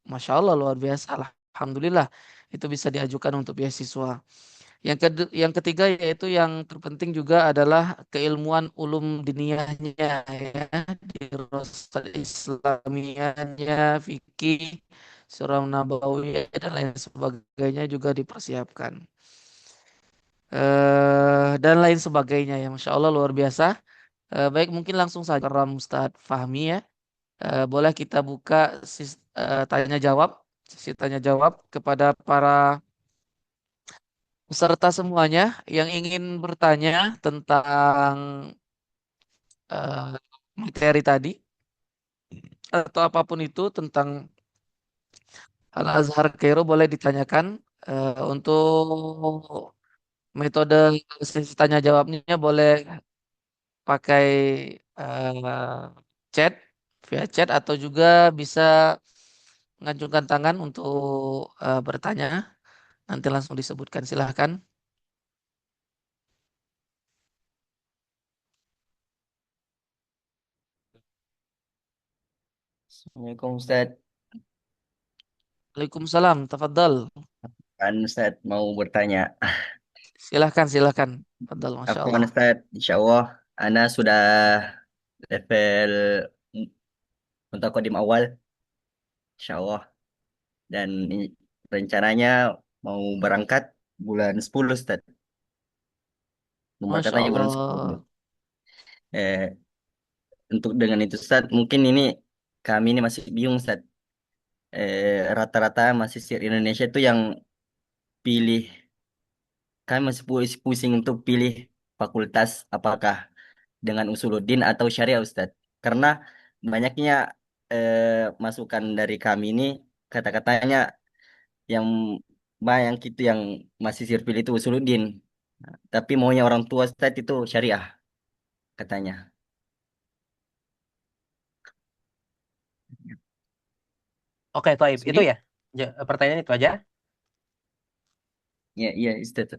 masya Allah luar biasa lah. Alhamdulillah itu bisa diajukan untuk beasiswa. Yang ketiga yaitu yang terpenting juga adalah keilmuan ulum diniyahnya ya, dirasal Islamiyahnya, fikih, surah Nabawiyah dan lain sebagainya juga dipersiapkan. Dan lain sebagainya ya, Masya Allah luar biasa. Baik mungkin langsung saja ke Ustadz Fahmi ya. Boleh kita buka tanya jawab, sesi tanya jawab kepada para peserta semuanya yang ingin bertanya tentang eh, materi tadi atau apapun itu tentang Al-Azhar Kairo boleh ditanyakan. Untuk metode sesi tanya jawabnya boleh pakai chat via chat atau juga bisa mengajukan tangan untuk bertanya. Nanti langsung disebutkan. Silahkan. Assalamualaikum Ustaz. Waalaikumsalam, tafadhal. Kan Ustaz mau bertanya. Silahkan, silahkan. Tafadhal, Masya Aku kan Allah. Ustaz, insya Allah Ana sudah level mutakodim awal, insya Allah. Dan rencananya mau berangkat bulan 10 Ustaz. Masya Pemberangkatannya bulan 10. Allah. Eh, untuk dengan itu Ustaz, mungkin ini kami ini masih bingung Ustaz. Rata-rata mahasiswa Indonesia itu yang pilih, kami masih pusing untuk pilih fakultas apakah dengan usuluddin atau syariah Ustadz. Karena banyaknya masukan dari kami ini kata-katanya yang banyak itu yang masih sirpil itu usuluddin. Tapi maunya orang tua Ustadz itu syariah katanya. Oke, Toib. Itu Jadi, ya? Pertanyaan itu aja. Iya, iya Ustadz.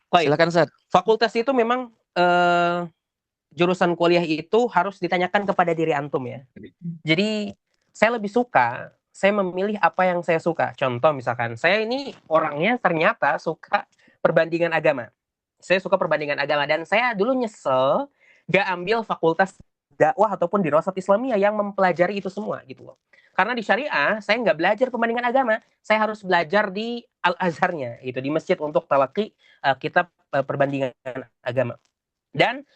Toib. silakan, Ustaz. Fakultas itu memang jurusan kuliah itu harus ditanyakan kepada diri antum ya. Jadi saya lebih suka, saya memilih apa yang saya suka. Contoh misalkan, saya ini orangnya ternyata suka perbandingan agama. Saya suka perbandingan agama dan saya dulu nyesel gak ambil fakultas dakwah ataupun di Dirasat Islamiyah yang mempelajari itu semua gitu loh. Karena di syariah saya nggak belajar perbandingan agama, saya harus belajar di Al Azharnya itu di masjid untuk talaki kitab perbandingan agama. Dan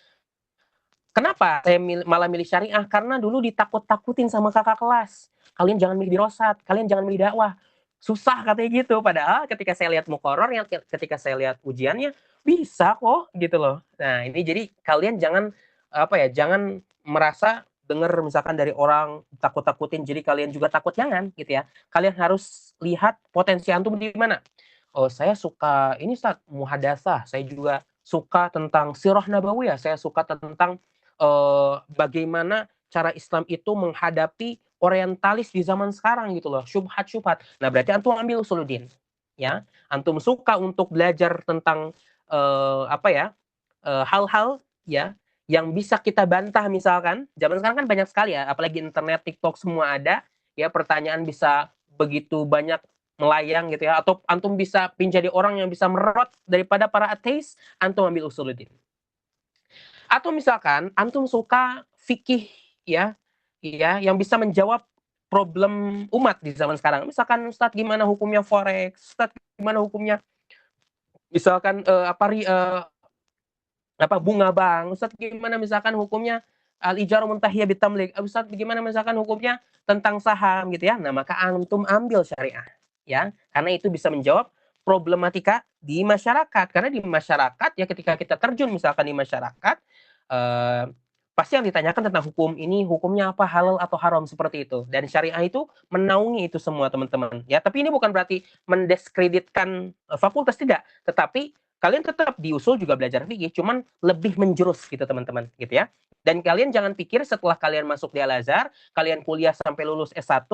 kenapa saya malah milih syariah? Karena dulu ditakut-takutin sama kakak kelas. Kalian jangan milih dirosat, kalian jangan milih dakwah. Susah katanya gitu. Padahal ketika saya lihat mukoror, yang ketika saya lihat ujiannya, bisa kok gitu loh. Nah ini jadi kalian jangan apa ya, jangan merasa dengar misalkan dari orang takut-takutin, jadi kalian juga takut, jangan gitu ya. Kalian harus lihat potensi antum di mana. Oh, saya suka ini Ustaz, muhadasah. Saya juga suka tentang sirah nabawiyah. Saya suka tentang bagaimana cara Islam itu menghadapi orientalis di zaman sekarang gitu loh, syubhat-syubhat. Nah, berarti antum ambil usuluddin, ya. Antum suka untuk belajar tentang apa ya? Hal-hal ya yang bisa kita bantah misalkan. Zaman sekarang kan banyak sekali ya, apalagi internet, TikTok semua ada, ya pertanyaan bisa begitu banyak melayang gitu ya, atau antum bisa menjadi orang yang bisa merot daripada para ateis, antum ambil usuluddin. Atau misalkan antum suka fikih ya, ya yang bisa menjawab problem umat di zaman sekarang. Misalkan Ustadz gimana hukumnya forex, Ustadz gimana hukumnya misalkan apa bunga bank, Ustadz gimana misalkan hukumnya al ijarah muntahiyah bitamlik, Ustadz gimana misalkan hukumnya tentang saham gitu ya. Nah, maka antum ambil syariah ya, karena itu bisa menjawab problematika di masyarakat. Karena di masyarakat ya ketika kita terjun misalkan di masyarakat eh, pasti yang ditanyakan tentang hukum ini hukumnya apa, halal atau haram seperti itu. Dan syariah itu menaungi itu semua teman-teman. Ya, tapi ini bukan berarti mendiskreditkan fakultas, tidak, tetapi kalian tetap di usul juga belajar fikih, cuman lebih menjurus gitu teman-teman, gitu ya. Dan kalian jangan pikir setelah kalian masuk di Al Azhar, kalian kuliah sampai lulus S1,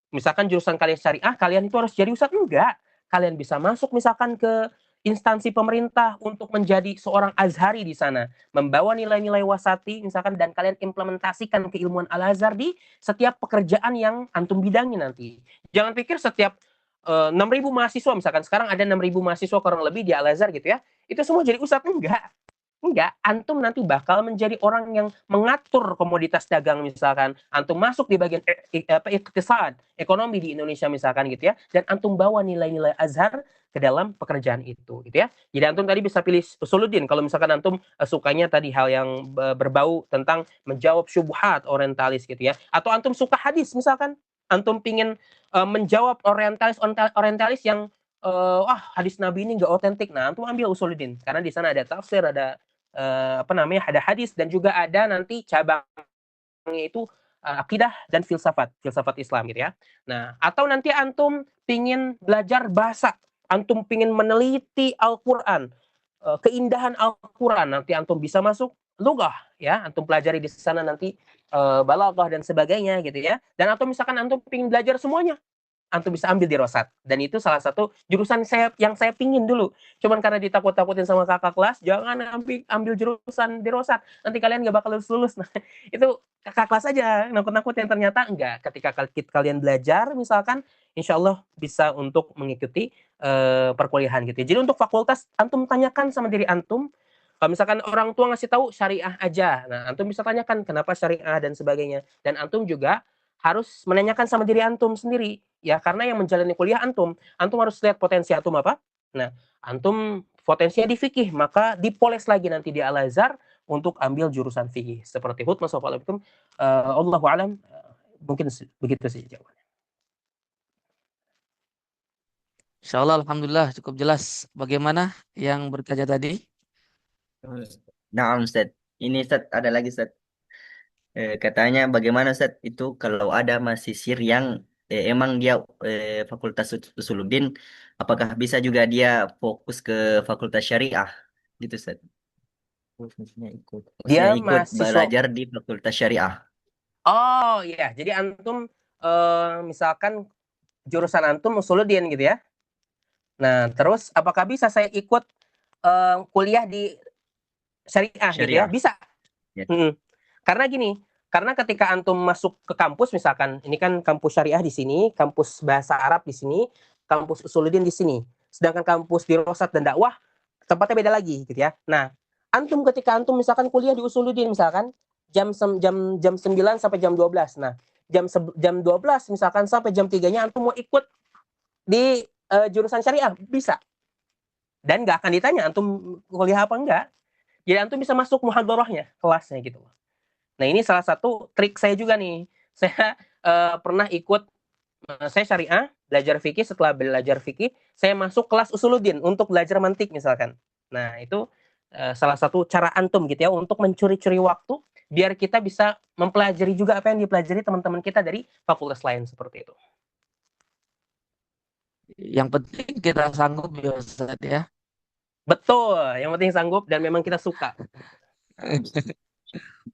misalkan jurusan kalian syariah, kalian itu harus jadi ustadz, enggak. Kalian bisa masuk misalkan ke instansi pemerintah untuk menjadi seorang azhari di sana, membawa nilai-nilai wasati misalkan, dan kalian implementasikan keilmuan Al Azhar di setiap pekerjaan yang antum bidangi nanti. Jangan pikir setiap 6.000 mahasiswa misalkan, sekarang ada 6.000 mahasiswa kurang lebih di Al Azhar gitu ya, itu semua jadi ustadz, enggak, antum nanti bakal menjadi orang yang mengatur komoditas dagang misalkan, antum masuk di bagian iktisad, ekonomi di Indonesia misalkan gitu ya, dan antum bawa nilai-nilai Azhar ke dalam pekerjaan itu gitu ya. Jadi antum tadi bisa pilih usuluddin kalau misalkan antum sukanya tadi hal yang berbau tentang menjawab syubhat orientalis gitu ya, atau antum suka hadis misalkan, antum pingin menjawab orientalis orientalis yang hadis Nabi ini nggak otentik. Nah, antum ambil usuluddin karena di sana ada tafsir, ada apa namanya, ada hadis, dan juga ada nanti cabangnya itu akidah dan filsafat, filsafat Islam gitu ya. Nah, atau nanti antum pingin belajar bahasa, antum pingin meneliti Al-Quran, keindahan Al-Quran, nanti antum bisa masuk lugah ya, antum pelajari di sana nanti balaghah dan sebagainya gitu ya. Dan atau misalkan antum pingin belajar semuanya, antum bisa ambil di Rosat. Dan itu salah satu jurusan yang saya pingin dulu. Cuman karena ditakut-takutin sama kakak kelas, jangan ambil jurusan di Rosat. Nanti kalian gak bakal lulus. Nah, itu kakak kelas aja nakut-nakutin, ternyata enggak. Ketika kalian belajar misalkan, insya Allah bisa untuk mengikuti perkuliahan gitu. Jadi untuk fakultas, antum tanyakan sama diri antum. Kalau misalkan orang tua ngasih tahu syariah aja, nah antum bisa tanyakan kenapa syariah dan sebagainya. Dan antum juga harus menanyakan sama diri antum sendiri, ya, karena yang menjalani kuliah antum harus lihat potensi antum apa. Nah, antum potensinya di fikih, maka dipoles lagi nanti di Al Azhar untuk ambil jurusan fikih seperti hutmah sofalakum. Allahu alam, mungkin begitu sih jawabannya. Insya Allah, alhamdulillah cukup jelas. Bagaimana yang berkaca tadi? Nah, Ustaz. Ini Ustaz, ada lagi Ustaz. Katanya bagaimana Ustaz itu kalau ada mahasiswa yang emang dia Fakultas Usuluddin, apakah bisa juga dia fokus ke Fakultas Syariah? Gitu Ustaz. Maksudnya Dia ikut mahasiswa. belajar di Fakultas Syariah. Oh iya, jadi antum misalkan jurusan antum usuluddin gitu ya. Nah, terus apakah bisa saya ikut kuliah di syariah gitu ya? Syariah. Bisa. Ya. Karena gini, karena ketika antum masuk ke kampus, misalkan ini kan kampus syariah di sini, kampus bahasa Arab di sini, kampus usuluddin di sini. Sedangkan kampus di Rosat dan dakwah tempatnya beda lagi gitu ya. Nah, antum ketika antum misalkan kuliah di usuluddin misalkan jam 9 sampai jam 12. Nah, jam 12 misalkan sampai jam 3-nya antum mau ikut di jurusan syariah, bisa. Dan nggak akan ditanya antum kuliah apa enggak. Jadi antum bisa masuk muhadharahnya, kelasnya gitu. Nah, ini salah satu trik saya juga nih. Saya pernah ikut, saya syariah, belajar fikih, setelah belajar fikih, saya masuk kelas usuluddin untuk belajar mantik misalkan. Nah, itu salah satu cara antum gitu ya, untuk mencuri-curi waktu, biar kita bisa mempelajari juga apa yang dipelajari teman-teman kita dari fakultas lain seperti itu. Yang penting kita sanggup ya Ustaz ya. Betul, yang penting sanggup dan memang kita suka.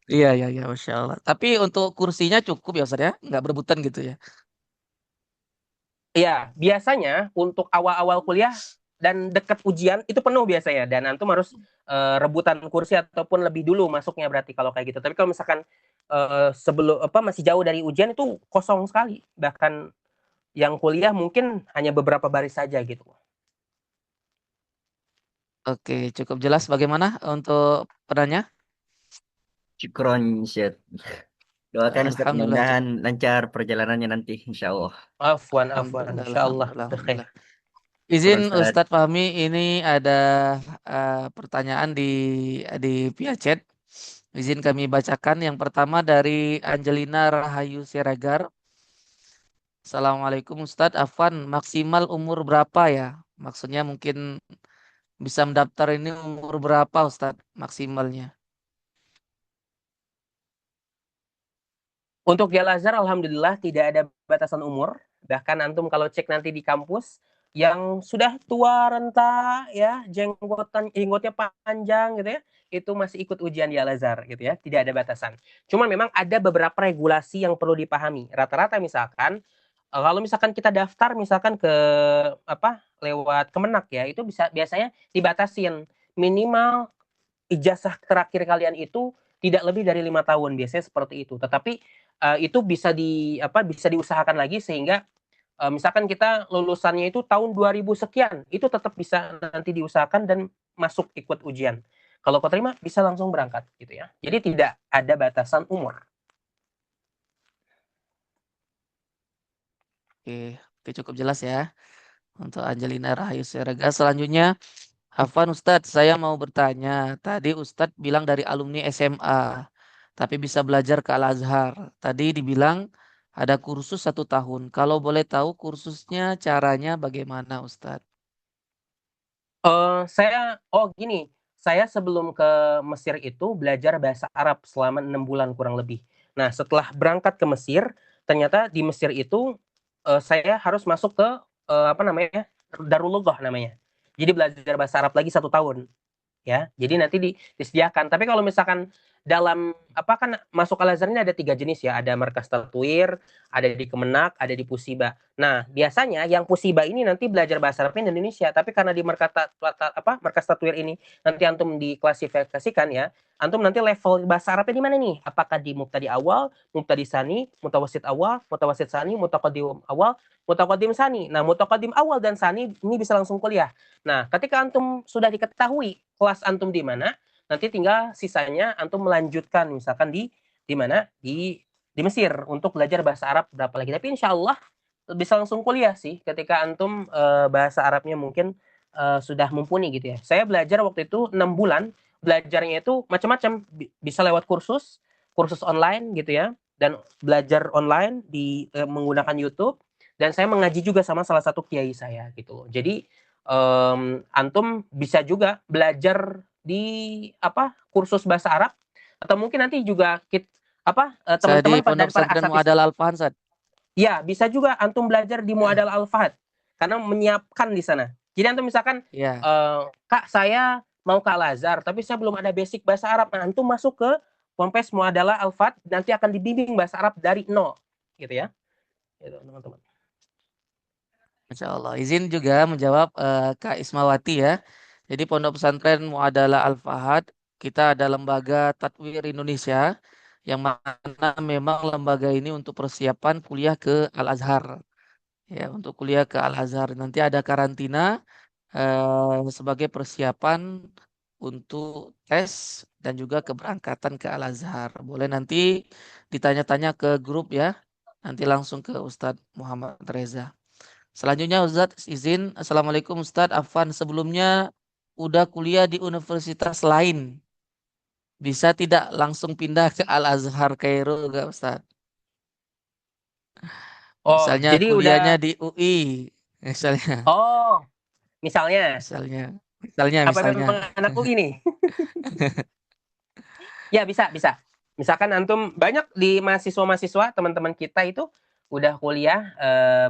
Iya, iya, iya, Masya Allah. Tapi untuk kursinya cukup ya Ustaz ya? Nggak berebutan gitu ya? Iya, biasanya untuk awal-awal kuliah dan dekat ujian itu penuh biasanya, dan antum harus rebutan kursi ataupun lebih dulu masuknya berarti kalau kayak gitu. Tapi kalau misalkan sebelum apa masih jauh dari ujian itu kosong sekali. Bahkan yang kuliah mungkin hanya beberapa baris saja gitu. Oke, cukup jelas. Bagaimana untuk penanya? Syukron Ustaz. Doakan Ustaz, Alhamdulillah, mudah-mudahan lancar perjalanannya nanti, insya Allah. Afwan, afwan, alhamdulillah, insya Allah alhamdulillah, khair. alhamdulillah. Syukron Izin Ustaz. Ustadz Fahmi, ini ada pertanyaan di via chat. Izin kami bacakan. Yang pertama dari Angelina Rahayu Siregar. Assalamualaikum Ustadz Afwan, maksimal umur berapa ya? Maksudnya mungkin bisa mendaftar ini umur berapa Ustadz maksimalnya? Untuk di Al-Azhar, alhamdulillah tidak ada batasan umur. Bahkan antum kalau cek nanti di kampus, yang sudah tua renta ya, jenggotnya panjang gitu ya, itu masih ikut ujian di Al-Azhar gitu ya, tidak ada batasan. Cuman memang ada beberapa regulasi yang perlu dipahami. Rata-rata misalkan kalau misalkan kita daftar misalkan ke apa lewat Kemenak ya, itu biasanya dibatasin minimal ijazah terakhir kalian itu tidak lebih dari 5 tahun, biasanya seperti itu. Tetapi itu bisa diusahakan lagi sehingga misalkan kita lulusannya itu tahun 2000 sekian, itu tetap bisa nanti diusahakan dan masuk ikut ujian. Kalau keterima bisa langsung berangkat gitu ya. Jadi tidak ada batasan umur. Oke, oke, cukup jelas ya untuk Angelina Rahayu Siregar. Selanjutnya, Hafan Ustadz, saya mau bertanya. Tadi Ustadz bilang dari alumni SMA, tapi bisa belajar ke Al-Azhar. Tadi dibilang ada kursus 1 tahun. Kalau boleh tahu kursusnya caranya bagaimana Ustadz? Gini, saya sebelum ke Mesir itu belajar bahasa Arab selama 6 bulan kurang lebih. Nah, setelah berangkat ke Mesir, ternyata di Mesir itu saya harus masuk ke apa namanya, Darul Lughah namanya. Jadi belajar bahasa Arab lagi 1 tahun. ya. Jadi nanti disediakan. Tapi kalau misalkan dalam apa kan masuk Al Azhar ini ada 3 jenis ya, ada Markas Tatwir, ada di Kemenak, ada di Pusiba. Nah, biasanya yang Pusiba ini nanti belajar bahasa Arabnya di Indonesia, tapi karena di Markas Tatwir ini nanti antum diklasifikasikan ya, antum nanti level bahasa Arabnya di mana nih? Apakah di mubtadi awal, mubtadi sani, mutawasid awal, mutawasid sani, mutaqaddim awal, mutaqaddim sani. Nah, mutaqaddim awal dan sani ini bisa langsung kuliah. Nah, ketika antum sudah diketahui kelas antum di mana, nanti tinggal sisanya antum melanjutkan misalkan di mana? Di Mesir untuk belajar bahasa Arab berapa lagi. Tapi insya Allah bisa langsung kuliah sih ketika antum bahasa Arabnya mungkin sudah mumpuni gitu ya. Saya belajar waktu itu 6 bulan, belajarnya itu macam-macam, bisa lewat kursus, kursus online gitu ya, dan belajar online menggunakan YouTube, dan saya mengaji juga sama salah satu kiai saya gitu. Jadi antum bisa juga belajar di apa kursus bahasa Arab, atau mungkin nanti juga Saya di teman-teman Pondok dari para Pesantren asatidz. Muadal Al-Fahad, Ustaz. Ya, bisa juga antum belajar di Muadal Al-Fahad karena menyiapkan di sana. Jadi antum misalkan Ya, Kak, saya mau ke Al-Azhar tapi saya belum ada basic bahasa Arab. Nah, antum masuk ke Ponpes Muadalah Al-Fahad, nanti akan dibimbing bahasa Arab dari nol gitu ya. Gitu, teman-teman. Masya Allah. Izin juga menjawab Kak Ismawati ya. Jadi Pondok Pesantren Muadalah Al-Fahad, kita ada lembaga Tatwir Indonesia yang mana memang lembaga ini untuk persiapan kuliah ke Al-Azhar. Ya, untuk kuliah ke Al-Azhar. Nanti ada karantina sebagai persiapan untuk tes dan juga keberangkatan ke Al-Azhar. Boleh nanti ditanya-tanya ke grup ya. Nanti langsung ke Ustadz Muhammad Reza. Selanjutnya Ustadz izin. Assalamualaikum Ustadz. Afwan sebelumnya udah kuliah di universitas lain. Bisa tidak langsung pindah ke Al-Azhar Kairo enggak Ustadz? Oh, Misalnya jadi kuliahnya udah di UI. Misalnya. oh, misalnya Misalnya. Misalnya. apa Misalnya. memang anak UI nih? Ya, bisa, bisa. Misalkan antum banyak di mahasiswa-mahasiswa teman-teman kita itu udah kuliah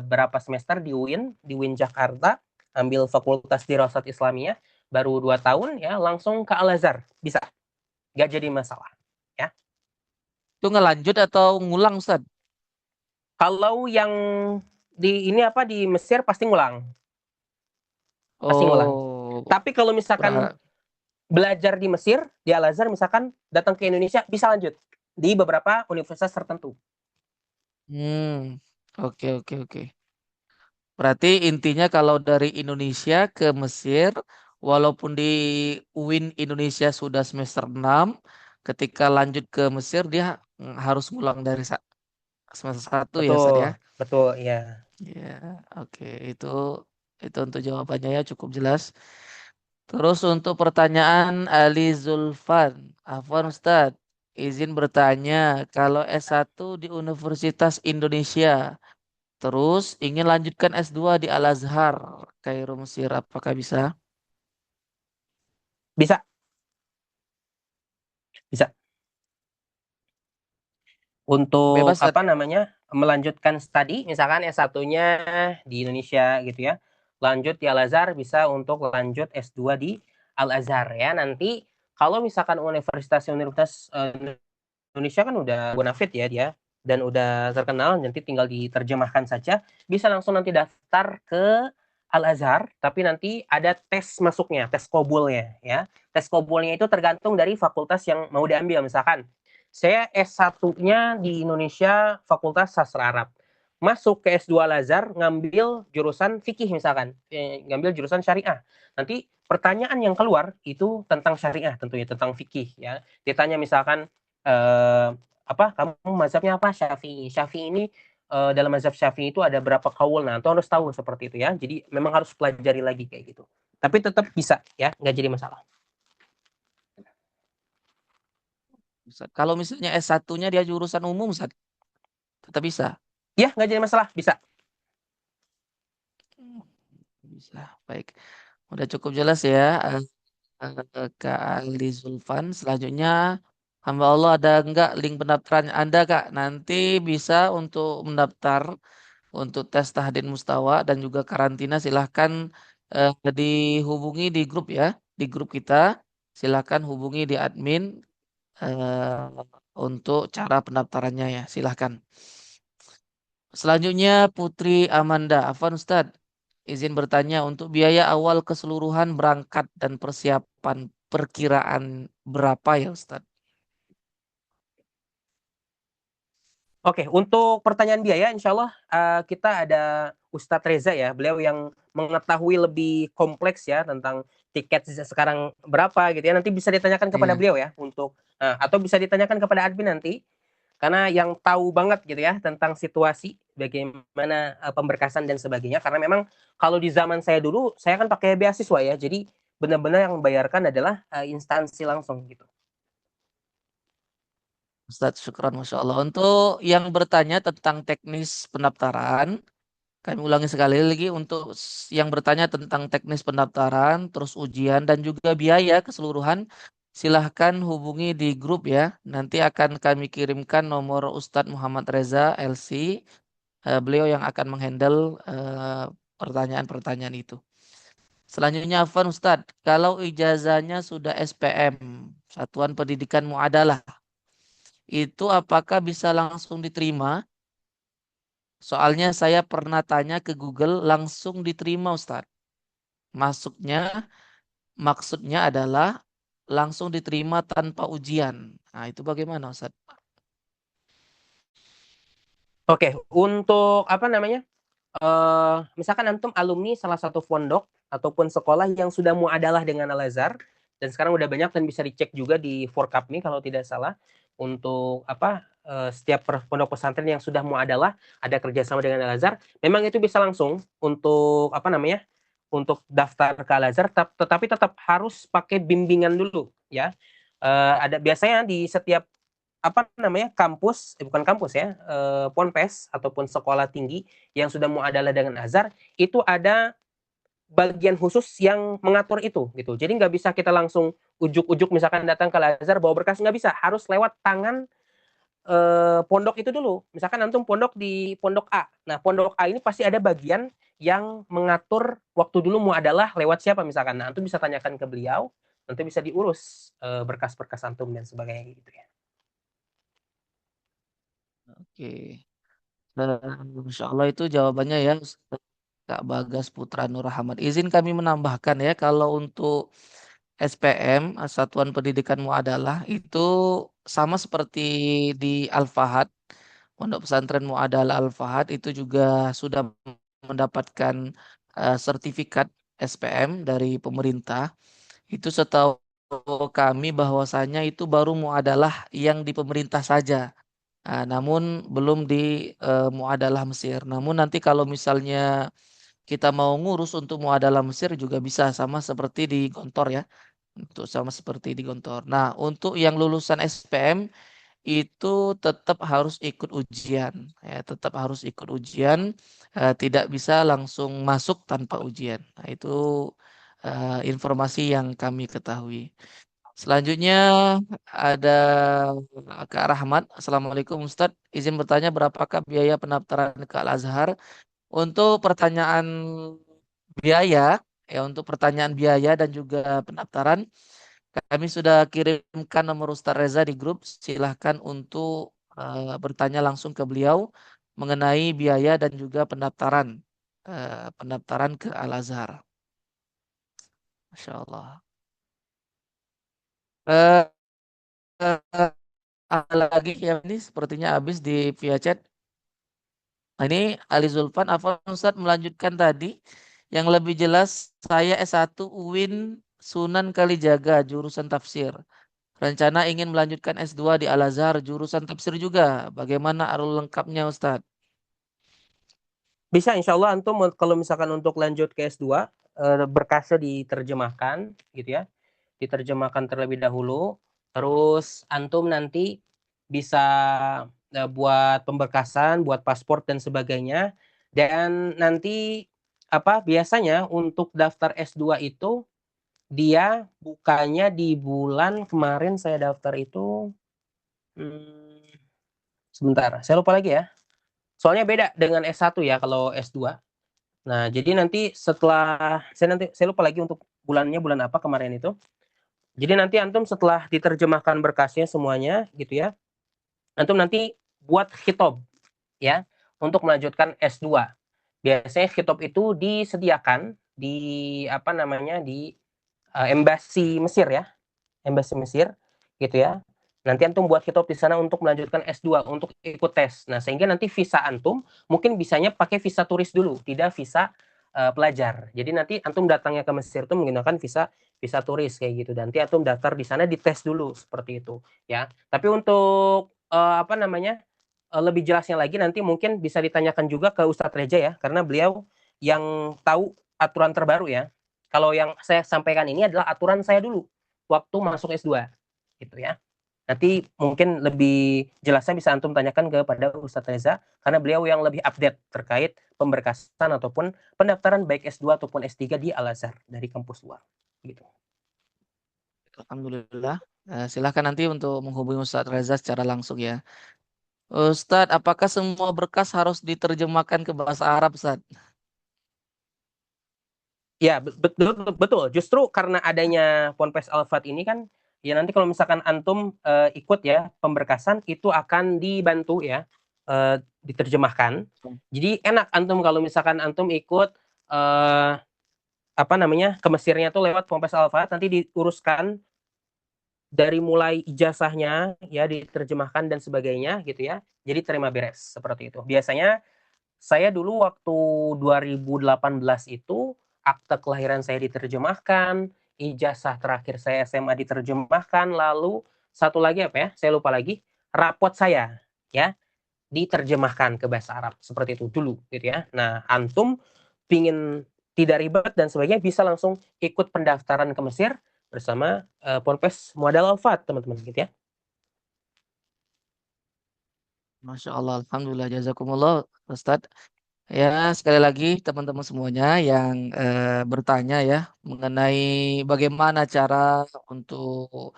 berapa semester di UIN Jakarta, ambil Fakultas Dirasat Islamiyah, baru 2 tahun ya langsung ke Al-Azhar. Bisa, nggak jadi masalah ya. Itu ngelanjut atau ngulang Ustadz? Kalau yang di ini apa di Mesir pasti ngulang, pasti ngulang. Oh, Tapi kalau misalkan berat. belajar di Mesir, di Al-Azhar misalkan datang ke Indonesia bisa lanjut di beberapa universitas tertentu. Hmm, oke oke oke. Berarti intinya kalau dari Indonesia ke Mesir, walaupun di UIN Indonesia sudah semester 6, ketika lanjut ke Mesir dia harus ngulang dari semester 1 ya Ustadz ya. Betul, betul ya. Ya, oke itu untuk jawabannya ya cukup jelas. Terus untuk pertanyaan Ali Zulfan, Afwan Ustadz, izin bertanya, kalau S1 di Universitas Indonesia, terus ingin lanjutkan S2 di Al-Azhar, Kairo Mesir, apakah bisa? Bisa, bisa. Untuk Bebas, Ustadz. apa namanya? Melanjutkan studi, misalkan S1-nya di Indonesia gitu ya. Lanjut di Al-Azhar bisa untuk lanjut S2 di Al-Azhar ya. Nanti kalau misalkan universitas-universitas Indonesia kan udah bonafit ya dia dan udah terkenal, nanti tinggal diterjemahkan saja, bisa langsung nanti daftar ke Al-Azhar, tapi nanti ada tes masuknya, tes kobulnya ya. Tes kobulnya itu tergantung dari fakultas yang mau diambil. Misalkan saya S1-nya di Indonesia Fakultas Sastra Arab. Masuk ke S2 Al-Azhar ngambil jurusan fikih misalkan, ngambil jurusan syariah. Nanti pertanyaan yang keluar itu tentang syariah tentunya, tentang fikih ya. Ditanya misalkan apa kamu mazhabnya apa? Syafi'i. Syafi'i ini dalam mazhab Syafi'i itu ada berapa kaul. Nah, itu harus tahu seperti itu ya. Jadi memang harus pelajari lagi kayak gitu. Tapi tetap bisa ya, nggak jadi masalah. Ustadz. Kalau misalnya S1-nya dia jurusan umum, Ustadz, tetap bisa. Ya, nggak jadi masalah, bisa. Hmm, bisa, baik. Udah cukup jelas ya, Kak Ali Zulfan. Selanjutnya, hamba Allah ada enggak link pendaftaran Anda, Kak? Nanti bisa untuk mendaftar untuk tes tahdid mustawa dan juga karantina silahkan dihubungi di grup ya, di grup kita. silakan hubungi di admin untuk cara pendaftarannya ya. Silakan. Selanjutnya Putri Amanda. Afwan Ustadz, izin bertanya untuk biaya awal keseluruhan berangkat dan persiapan perkiraan berapa ya Ustadz? Oke, untuk pertanyaan biaya, insya Allah kita ada Ustadz Reza ya, beliau yang mengetahui lebih kompleks ya tentang tiket sekarang berapa gitu ya. Nanti bisa ditanyakan kepada Iya. beliau ya atau bisa ditanyakan kepada admin nanti, karena yang tahu banget gitu ya tentang situasi bagaimana pemberkasan dan sebagainya. Karena memang kalau di zaman saya dulu, saya kan pakai beasiswa ya, jadi benar-benar yang membayarkan adalah instansi langsung gitu. Ustadz, syukran Masya Allah. Untuk yang bertanya tentang teknis pendaftaran, kami ulangi sekali lagi untuk yang bertanya tentang teknis pendaftaran, terus ujian dan juga biaya keseluruhan, silahkan hubungi di grup ya. Nanti akan kami kirimkan nomor Ustadz Muhammad Reza LC. Beliau yang akan menghandle pertanyaan-pertanyaan itu. Selanjutnya Afwan Ustadz, kalau ijazahnya sudah SPM, Satuan Pendidikan Muadalah, itu apakah bisa langsung diterima? Soalnya saya pernah tanya ke Google langsung diterima Ustadz. Masuknya maksudnya adalah langsung diterima tanpa ujian. Nah, itu bagaimana Ustadz? Oke, untuk apa namanya? Misalkan antum alumni salah satu pondok ataupun sekolah yang sudah muadalah dengan Al-Azhar dan sekarang udah banyak dan bisa dicek juga di Forkapmi kalau tidak salah untuk setiap pondok pesantren yang sudah muadalah ada kerjasama dengan Al-Azhar, memang itu bisa langsung untuk apa namanya untuk daftar ke Al-Azhar, tetapi tetap harus pakai bimbingan dulu ya. Ada biasanya di setiap apa namanya kampus bukan kampus ya ponpes ataupun sekolah tinggi yang sudah muadalah dengan Azhar itu ada bagian khusus yang mengatur itu gitu. Jadi nggak bisa kita langsung ujuk-ujuk misalkan datang ke Azhar bawa berkas, nggak bisa, harus lewat tangan pondok itu dulu. Misalkan antum pondok di pondok A, nah pondok A ini pasti ada bagian yang mengatur waktu dulu muadalah lewat siapa misalkan. Nah antum bisa tanyakan ke beliau, nanti bisa diurus berkas-berkas antum dan sebagainya gitu ya. Oke. Insya Allah itu jawabannya ya Ustadz Kak Bagas Putra Nur Rahmat. Izin kami menambahkan ya kalau untuk SPM, Satuan Pendidikan Muadalah itu sama seperti di Al-Fahad, Pondok Pesantren Muadalah Al-Fahad itu juga sudah mendapatkan sertifikat SPM dari pemerintah. Itu setahu kami bahwasanya itu baru muadalah yang di pemerintah saja. Namun belum di muadalah Mesir. Namun nanti kalau misalnya kita mau ngurus untuk muadalah Mesir juga bisa sama seperti di Gontor ya. Untuk sama seperti di Gontor. Nah, untuk yang lulusan SPM itu tetap harus ikut ujian. Ya, tetap harus ikut ujian. Tidak bisa langsung masuk tanpa ujian. Nah, itu informasi yang kami ketahui. Selanjutnya ada Kak Rahmat. Assalamualaikum Ustadz. Izin bertanya berapakah biaya pendaftaran ke Al-Azhar? Untuk pertanyaan biaya, ya untuk pertanyaan biaya dan juga pendaftaran, kami sudah kirimkan nomor Ustadz Reza di grup. Silahkan untuk bertanya langsung ke beliau mengenai biaya dan juga pendaftaran ke Al-Azhar. Masya Allah. Eh, eh, lagi yang ini sepertinya habis di via chat. Nah, ini Ali Zulfan, Afwan Ustadz melanjutkan tadi. Yang lebih jelas, saya S1 UIN Sunan Kalijaga, jurusan tafsir. Rencana ingin melanjutkan S2 di Al-Azhar, jurusan tafsir juga. Bagaimana alur lengkapnya Ustadz? Bisa insya Allah antum kalau misalkan untuk lanjut ke S2 berkasnya diterjemahkan gitu ya. Diterjemahkan terlebih dahulu. Terus antum nanti bisa buat pemberkasan, buat paspor dan sebagainya. Dan nanti apa biasanya untuk daftar S2 itu dia bukanya di bulan kemarin saya daftar itu sebentar, saya lupa lagi ya. Soalnya beda dengan S1 ya kalau S2. Nah, jadi nanti setelah saya lupa lagi untuk bulannya bulan apa kemarin itu. Jadi nanti antum setelah diterjemahkan berkasnya semuanya gitu ya, antum nanti buat khitab ya untuk melanjutkan S2. Biasanya khitab itu disediakan di apa namanya di Embassy Mesir ya, Embassy Mesir gitu ya. Nanti antum buat khitab di sana untuk melanjutkan S2 untuk ikut tes. Nah, sehingga nanti visa antum mungkin bisanya pakai visa turis dulu, tidak visa pelajar. Jadi nanti antum datangnya ke Mesir itu menggunakan visa visa turis kayak gitu. Nanti antum daftar di sana dites dulu seperti itu ya. Tapi untuk apa namanya? Lebih jelasnya lagi nanti mungkin bisa ditanyakan juga ke Ustadz Reza ya, karena beliau yang tahu aturan terbaru ya. Kalau yang saya sampaikan ini adalah aturan saya dulu waktu masuk S2 gitu ya. Nanti mungkin lebih jelasnya bisa antum tanyakan kepada Ustadz Reza karena beliau yang lebih update terkait pemberkasan ataupun pendaftaran baik S2 ataupun S3 di Al-Azhar dari kampus luar gitu. Alhamdulillah. Silahkan nanti untuk menghubungi Ustadz Reza secara langsung ya. Ustadz, apakah semua berkas harus diterjemahkan ke bahasa Arab, Ustadz? Ya, betul betul. Justru karena adanya Ponpes Al-Fat ini kan ya nanti kalau misalkan antum ikut ya pemberkasan itu akan dibantu ya diterjemahkan. Jadi enak antum kalau misalkan antum ikut apa namanya ke Mesirnya tuh lewat Ponpes Al-Fat nanti diuruskan dari mulai ijazahnya ya diterjemahkan dan sebagainya gitu ya. Jadi terima beres seperti itu. Biasanya saya dulu waktu 2018 itu akte kelahiran saya diterjemahkan, ijazah terakhir saya SMA diterjemahkan, lalu satu lagi apa ya? Saya lupa lagi. Rapot saya ya diterjemahkan ke bahasa Arab seperti itu dulu gitu ya. Nah, antum pingin tidak ribet dan sebagainya bisa langsung ikut pendaftaran ke Mesir bersama Ponpes Muadal Al-Fat teman-teman gitu ya. Masya Allah, Alhamdulillah, jazakumullah, Ustadz. Ya, sekali lagi teman-teman semuanya yang bertanya ya mengenai bagaimana cara untuk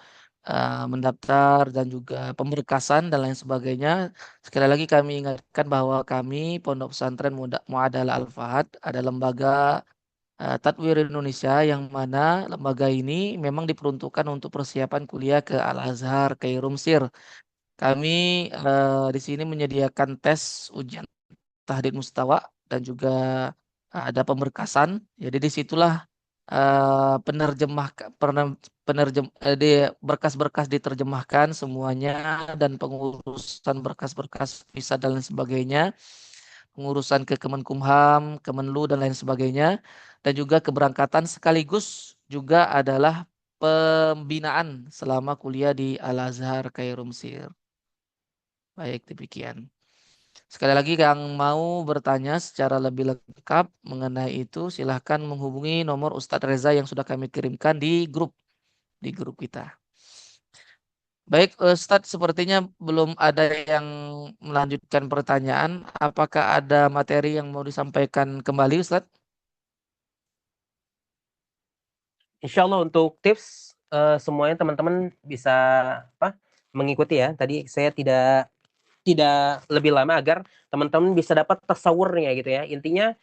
mendaftar dan juga pemberkasan dan lain sebagainya. Sekali lagi kami ingatkan bahwa kami Pondok Pesantren Muadala Al-Fahad ada lembaga Tadwir Indonesia yang mana lembaga ini memang diperuntukkan untuk persiapan kuliah ke Al-Azhar, Kairo, Mesir. Kami di sini menyediakan tes ujian tahdid mustawa dan juga ada pemberkasan. Jadi disitulah penerjemah di berkas-berkas diterjemahkan semuanya dan pengurusan berkas-berkas visa dan lain sebagainya, pengurusan ke Kemenkumham, Kemenlu dan lain sebagainya, dan juga keberangkatan sekaligus juga adalah pembinaan selama kuliah di Al-Azhar Kairo Mesir. Baik, demikian. Sekali lagi yang mau bertanya secara lebih lengkap mengenai itu silahkan menghubungi nomor Ustadz Reza yang sudah kami kirimkan di grup kita. Baik Ustadz, sepertinya belum ada yang melanjutkan pertanyaan. Apakah ada materi yang mau disampaikan kembali Ustadz? Insya Allah untuk tips semuanya teman-teman bisa apa mengikuti ya. Tadi saya tidak tidak lebih lama agar teman-teman bisa dapat tasawurnya gitu ya. Intinya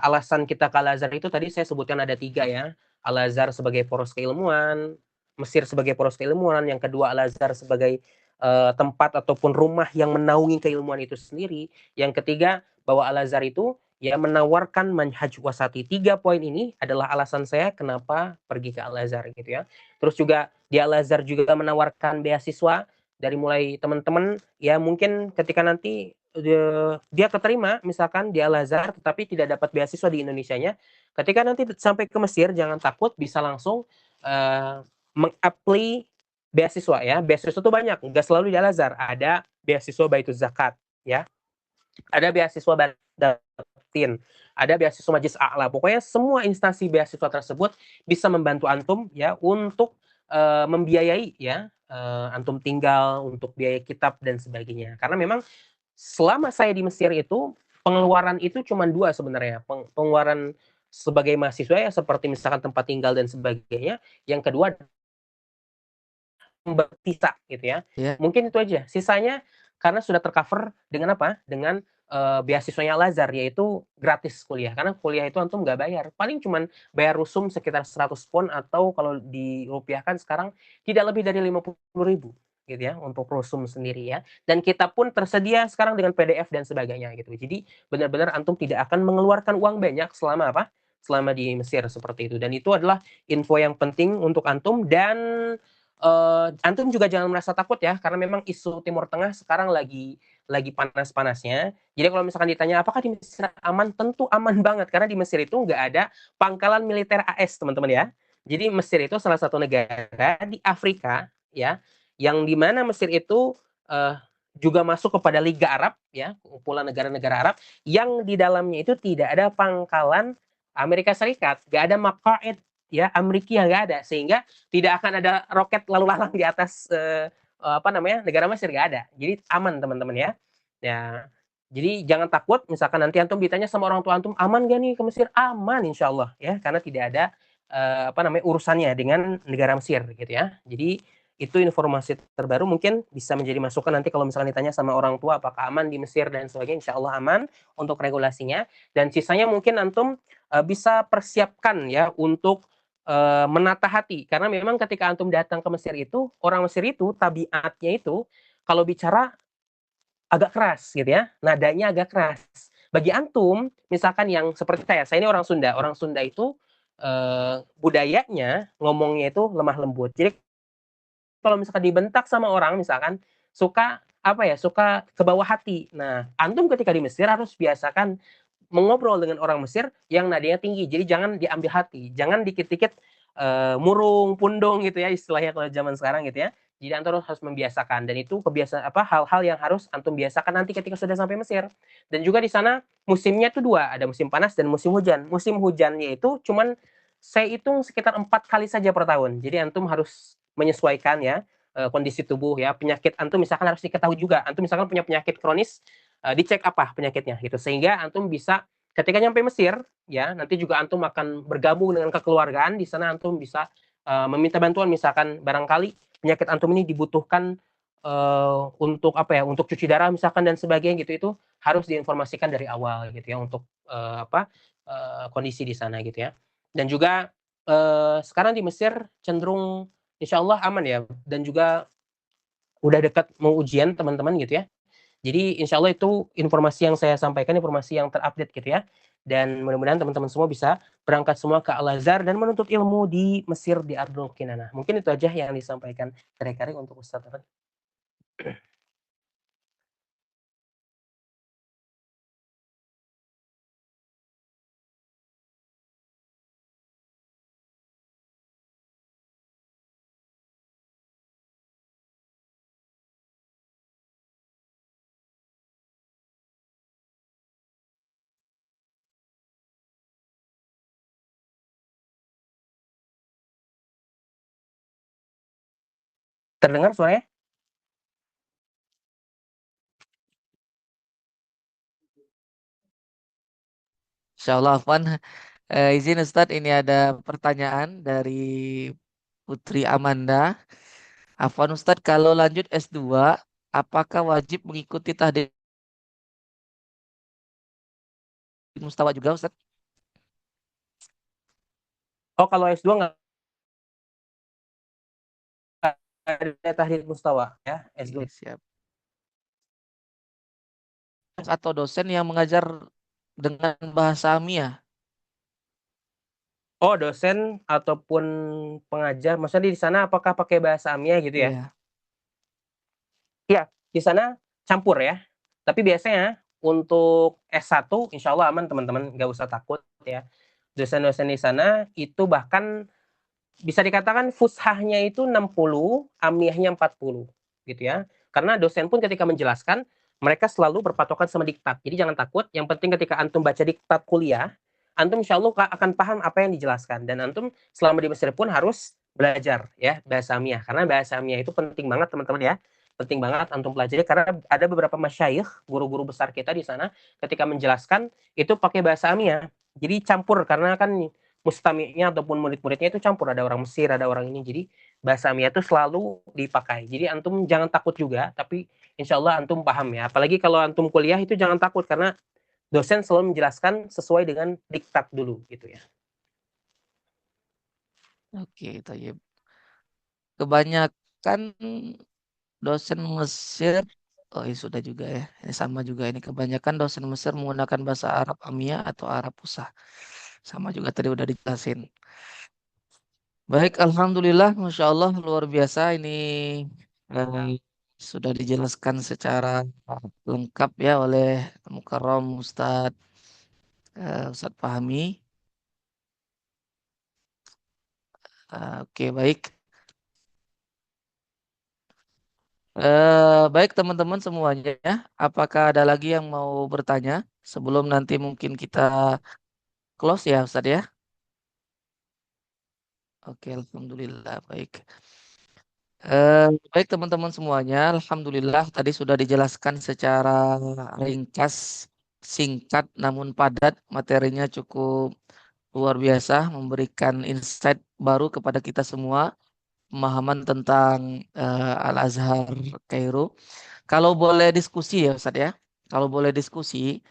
alasan kita ke Al-Azhar itu tadi saya sebutkan ada 3 ya. Al-Azhar sebagai poros keilmuan, Mesir sebagai poros keilmuan, yang kedua Al-Azhar sebagai tempat ataupun rumah yang menaungi keilmuan itu sendiri. Yang ketiga bahwa Al-Azhar itu ya menawarkan manhaj wasati. 3 poin ini adalah alasan saya kenapa pergi ke Al-Azhar gitu ya. Terus juga di Al-Azhar juga menawarkan beasiswa dari mulai teman-teman ya mungkin ketika nanti dia keterima misalkan di Al-Azhar tetapi tidak dapat beasiswa di Indonesianya, ketika nanti sampai ke Mesir jangan takut bisa langsung mengapply beasiswa ya. Beasiswa itu banyak, nggak selalu di Al-Azhar. Ada beasiswa Baitul Zakat ya. Ada beasiswa Badatin, ada beasiswa Majlis A'la. Pokoknya semua instansi beasiswa tersebut bisa membantu antum ya untuk membiayai ya antum tinggal, untuk biaya kitab dan sebagainya. Karena memang selama saya di Mesir itu pengeluaran itu cuma 2 sebenarnya. Pengeluaran sebagai mahasiswa ya seperti misalkan tempat tinggal dan sebagainya. Yang kedua visa gitu ya. Ya, Mungkin itu aja. Sisanya karena sudah tercover dengan apa? Dengan beasiswanya Al-Azhar, yaitu gratis kuliah. Karena kuliah itu antum nggak bayar. Paling cuman bayar rusum sekitar 100 pon atau kalau dirupiahkan sekarang tidak lebih dari 50.000 gitu ya untuk rusum sendiri ya. Dan kita pun tersedia sekarang dengan PDF dan sebagainya gitu. Jadi benar-benar antum tidak akan mengeluarkan uang banyak selama apa? Selama di Mesir seperti itu. Dan itu adalah info yang penting untuk antum. Dan antum juga jangan merasa takut ya, karena memang isu Timur Tengah sekarang lagi panas-panasnya. Jadi kalau misalkan ditanya apakah di Mesir aman, tentu aman banget karena di Mesir itu nggak ada pangkalan militer AS, teman-teman ya. Jadi Mesir itu salah satu negara di Afrika ya, yang dimana Mesir itu juga masuk kepada Liga Arab ya, kumpulan negara-negara Arab yang di dalamnya itu tidak ada pangkalan Amerika Serikat, nggak ada maqaid ya Amerika, nggak ada, sehingga tidak akan ada roket lalu lalang di atas apa namanya negara Mesir, nggak ada. Jadi aman teman-teman ya. Ya, jadi jangan takut. Misalkan nanti antum ditanya sama orang tua antum, aman gak nih ke Mesir? Aman, insya Allah ya, karena tidak ada apa namanya urusannya dengan negara Mesir gitu ya. Jadi itu informasi terbaru, mungkin bisa menjadi masukan nanti kalau misalkan ditanya sama orang tua apakah aman di Mesir dan sebagainya. Insya Allah aman untuk regulasinya. Dan sisanya mungkin antum bisa persiapkan ya untuk menata hati, karena memang ketika antum datang ke Mesir itu, orang Mesir itu tabiatnya itu kalau bicara agak keras gitu ya, nadanya agak keras. Bagi antum, misalkan yang seperti saya ini orang Sunda itu budayanya ngomongnya itu lemah lembut. Jadi kalau misalkan dibentak sama orang, misalkan suka apa ya, suka ke bawah hati. Nah, antum ketika di Mesir harus biasakan mengobrol dengan orang Mesir yang nadanya tinggi. Jadi jangan diambil hati, jangan dikit-dikit murung, pundung gitu ya istilahnya kalau zaman sekarang gitu ya. Jadi antum harus membiasakan, dan itu kebiasaan apa, hal-hal yang harus antum biasakan nanti ketika sudah sampai Mesir. Dan juga di sana musimnya itu dua, ada musim panas dan musim hujan. Musim hujannya itu cuman saya hitung sekitar 4 kali saja per tahun. Jadi antum harus menyesuaikan ya kondisi tubuh ya. Penyakit antum misalkan harus diketahui juga. Antum misalkan punya penyakit kronis, dicek apa penyakitnya gitu. Sehingga antum bisa ketika nyampe Mesir ya, nanti juga antum akan bergabung dengan kekeluargaan di sana. Antum bisa meminta bantuan, misalkan barangkali penyakit antum ini dibutuhkan untuk apa ya, untuk cuci darah misalkan dan sebagainya gitu, itu harus diinformasikan dari awal gitu ya untuk apa kondisi di sana gitu ya. Dan juga sekarang di Mesir cenderung insya Allah aman ya, dan juga udah dekat mau ujian teman-teman gitu ya. Jadi insya Allah itu informasi yang saya sampaikan, informasi yang terupdate gitu ya. Dan mudah-mudahan teman-teman semua bisa berangkat semua ke Al-Azhar dan menuntut ilmu di Mesir, di Ardul Kinanah. Mungkin itu aja yang disampaikan Kari-Kari untuk Ustaz. Terdengar suaranya? Insya Allah, Afwan. Izin Ustadz, ini ada pertanyaan dari Putri Amanda. Afwan Ustadz, kalau lanjut S2, apakah wajib mengikuti tahdid mustawa juga Ustadz? Oh, kalau S2 nggak ada tahdid mustawa ya, S2. Oke, siap. Atau dosen yang mengajar dengan bahasa Amia? Oh, dosen ataupun pengajar, maksudnya di sana apakah pakai bahasa Amia gitu ya? Iya. Iya, di sana campur ya. Tapi biasanya untuk S1 insya Allah aman teman-teman, nggak usah takut ya. Dosen-dosen di sana itu bahkan bisa dikatakan fushahnya itu 60, amiyahnya 40 gitu ya. Karena dosen pun ketika menjelaskan, mereka selalu berpatokan sama diktat. Jadi jangan takut, yang penting ketika antum baca diktat kuliah, antum insya Allah akan paham apa yang dijelaskan. Dan antum selama di Mesir pun harus belajar ya bahasa amiyah. Karena bahasa amiyah itu penting banget teman-teman ya. Penting banget antum pelajari, karena ada beberapa masyayikh, guru-guru besar kita di sana, ketika menjelaskan itu pakai bahasa amiyah. Jadi campur, karena kan mustami'nya ataupun murid-muridnya itu campur, ada orang Mesir, ada orang ini. Jadi bahasa Amiyah itu selalu dipakai. Jadi antum jangan takut juga, tapi insya Allah antum paham ya. Apalagi kalau antum kuliah itu jangan takut karena dosen selalu menjelaskan sesuai dengan diktat dulu gitu ya. Oke, Tayyib. Kebanyakan dosen Mesir, oh ya sudah juga ya, ini sama juga ini. Kebanyakan dosen Mesir menggunakan bahasa Arab Amiyah atau Arab Fusha. Sama juga tadi udah dijelasin. Baik, Alhamdulillah, Masya Allah, luar biasa. Ini eh, sudah dijelaskan secara lengkap ya oleh Mukarram Ustadz Fahmi. Oke, baik. Baik teman-teman semuanya, apakah ada lagi yang mau bertanya sebelum nanti mungkin kita close ya Ustadz ya? Oke, Alhamdulillah, baik. Baik teman-teman semuanya, Alhamdulillah tadi sudah dijelaskan secara ringkas, singkat namun padat, materinya cukup luar biasa, memberikan insight baru kepada kita semua, pemahaman tentang Al-Azhar Kairo. Kalau boleh diskusi ya Ustadz ya, kalau boleh diskusi,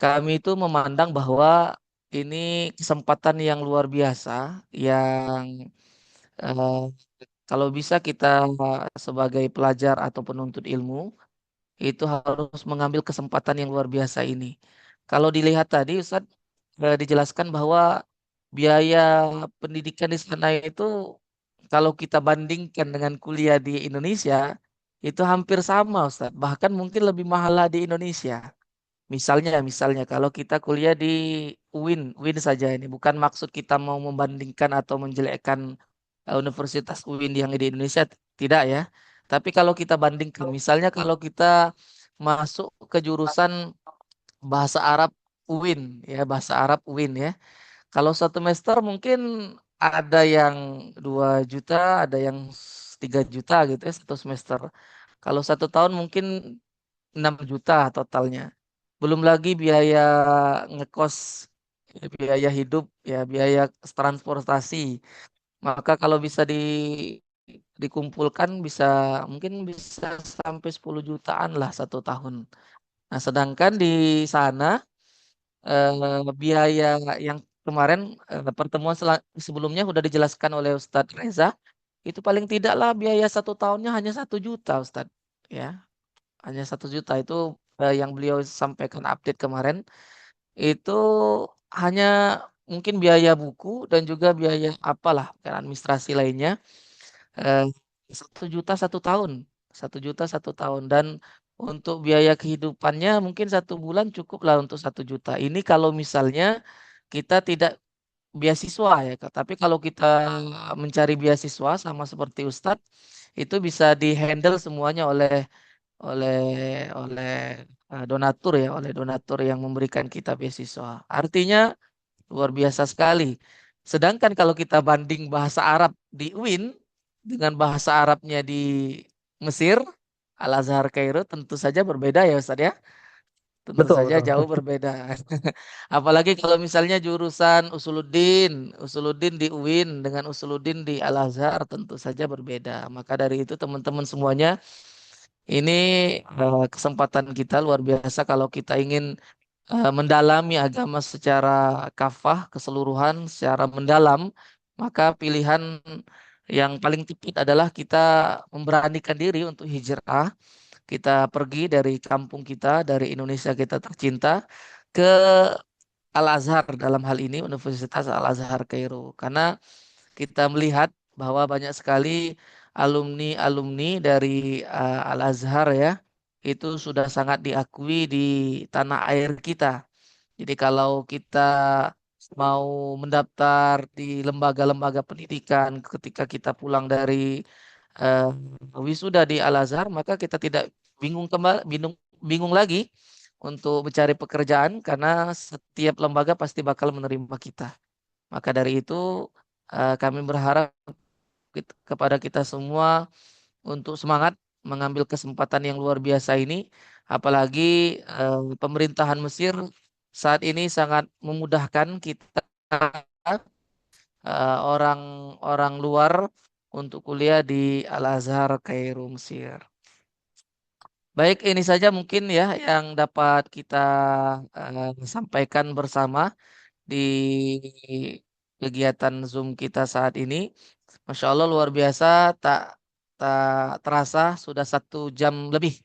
kami itu memandang bahwa ini kesempatan yang luar biasa, yang eh, kalau bisa kita sebagai pelajar atau penuntut ilmu itu harus mengambil kesempatan yang luar biasa ini. Kalau dilihat tadi Ustadz dijelaskan bahwa biaya pendidikan di sana itu kalau kita bandingkan dengan kuliah di Indonesia itu hampir sama Ustadz. Bahkan mungkin lebih mahal lah di Indonesia. Misalnya kalau kita kuliah di UIN saja ini bukan maksud kita mau membandingkan atau menjelekkan Universitas UIN yang di Indonesia tidak ya. Tapi kalau kita bandingkan, misalnya kalau kita masuk ke jurusan bahasa Arab UIN ya, bahasa Arab UIN ya. Kalau satu semester mungkin ada yang 2 juta, ada yang 3 juta gitu ya satu semester. Kalau 1 tahun mungkin 6 juta totalnya. Belum lagi biaya ngekos, biaya hidup, ya biaya transportasi. Maka kalau bisa dikumpulkan bisa mungkin bisa sampai 10 jutaan lah 1 tahun. Nah, sedangkan di sana biaya yang kemarin pertemuan sebelumnya sudah dijelaskan oleh Ustadz Reza, itu paling tidaklah biaya 1 tahunnya hanya 1 juta Ustadz. Ya, hanya 1 juta itu yang beliau sampaikan update kemarin. Itu hanya mungkin biaya buku dan juga biaya apalah kan administrasi lainnya. eh, 1 juta 1 tahun, 1 juta 1 tahun dan untuk biaya kehidupannya mungkin 1 bulan cukup lah untuk 1 juta. Ini kalau misalnya kita tidak beasiswa ya, Kak. Tapi kalau kita mencari beasiswa sama seperti Ustadz itu bisa dihandle semuanya oleh oleh donatur ya, oleh donatur yang memberikan kita beasiswa. Artinya luar biasa sekali. Sedangkan kalau kita banding bahasa Arab di UIN dengan bahasa Arabnya di Mesir, Al-Azhar Kairo tentu saja berbeda ya Ustaz ya. Tentu Betul, saja jauh betul. berbeda. Apalagi kalau misalnya jurusan Usuluddin di UIN dengan Usuluddin di Al-Azhar tentu saja berbeda. Maka dari itu teman-teman semuanya ini kesempatan kita luar biasa kalau kita ingin mendalami agama secara kafah, keseluruhan, secara mendalam, maka pilihan yang paling tepat adalah kita memberanikan diri untuk hijrah. Kita pergi dari kampung kita, dari Indonesia kita tercinta, ke Al-Azhar dalam hal ini Universitas Al-Azhar Kairo. Karena kita melihat bahwa banyak sekali alumni-alumni dari Al-Azhar ya, itu sudah sangat diakui di tanah air kita. Jadi kalau kita mau mendaftar di lembaga-lembaga pendidikan ketika kita pulang dari eh, wisuda di Al-Azhar, maka kita tidak bingung lagi untuk mencari pekerjaan karena setiap lembaga pasti bakal menerima kita. Maka dari itu kami berharap kepada kita semua untuk semangat mengambil kesempatan yang luar biasa ini. Apalagi pemerintahan Mesir saat ini sangat memudahkan kita orang-orang luar untuk kuliah di Al-Azhar Kairo Mesir. Baik, ini saja mungkin ya yang dapat kita sampaikan bersama di kegiatan Zoom kita saat ini. Masya Allah luar biasa, tak tak terasa sudah 1 jam lebih.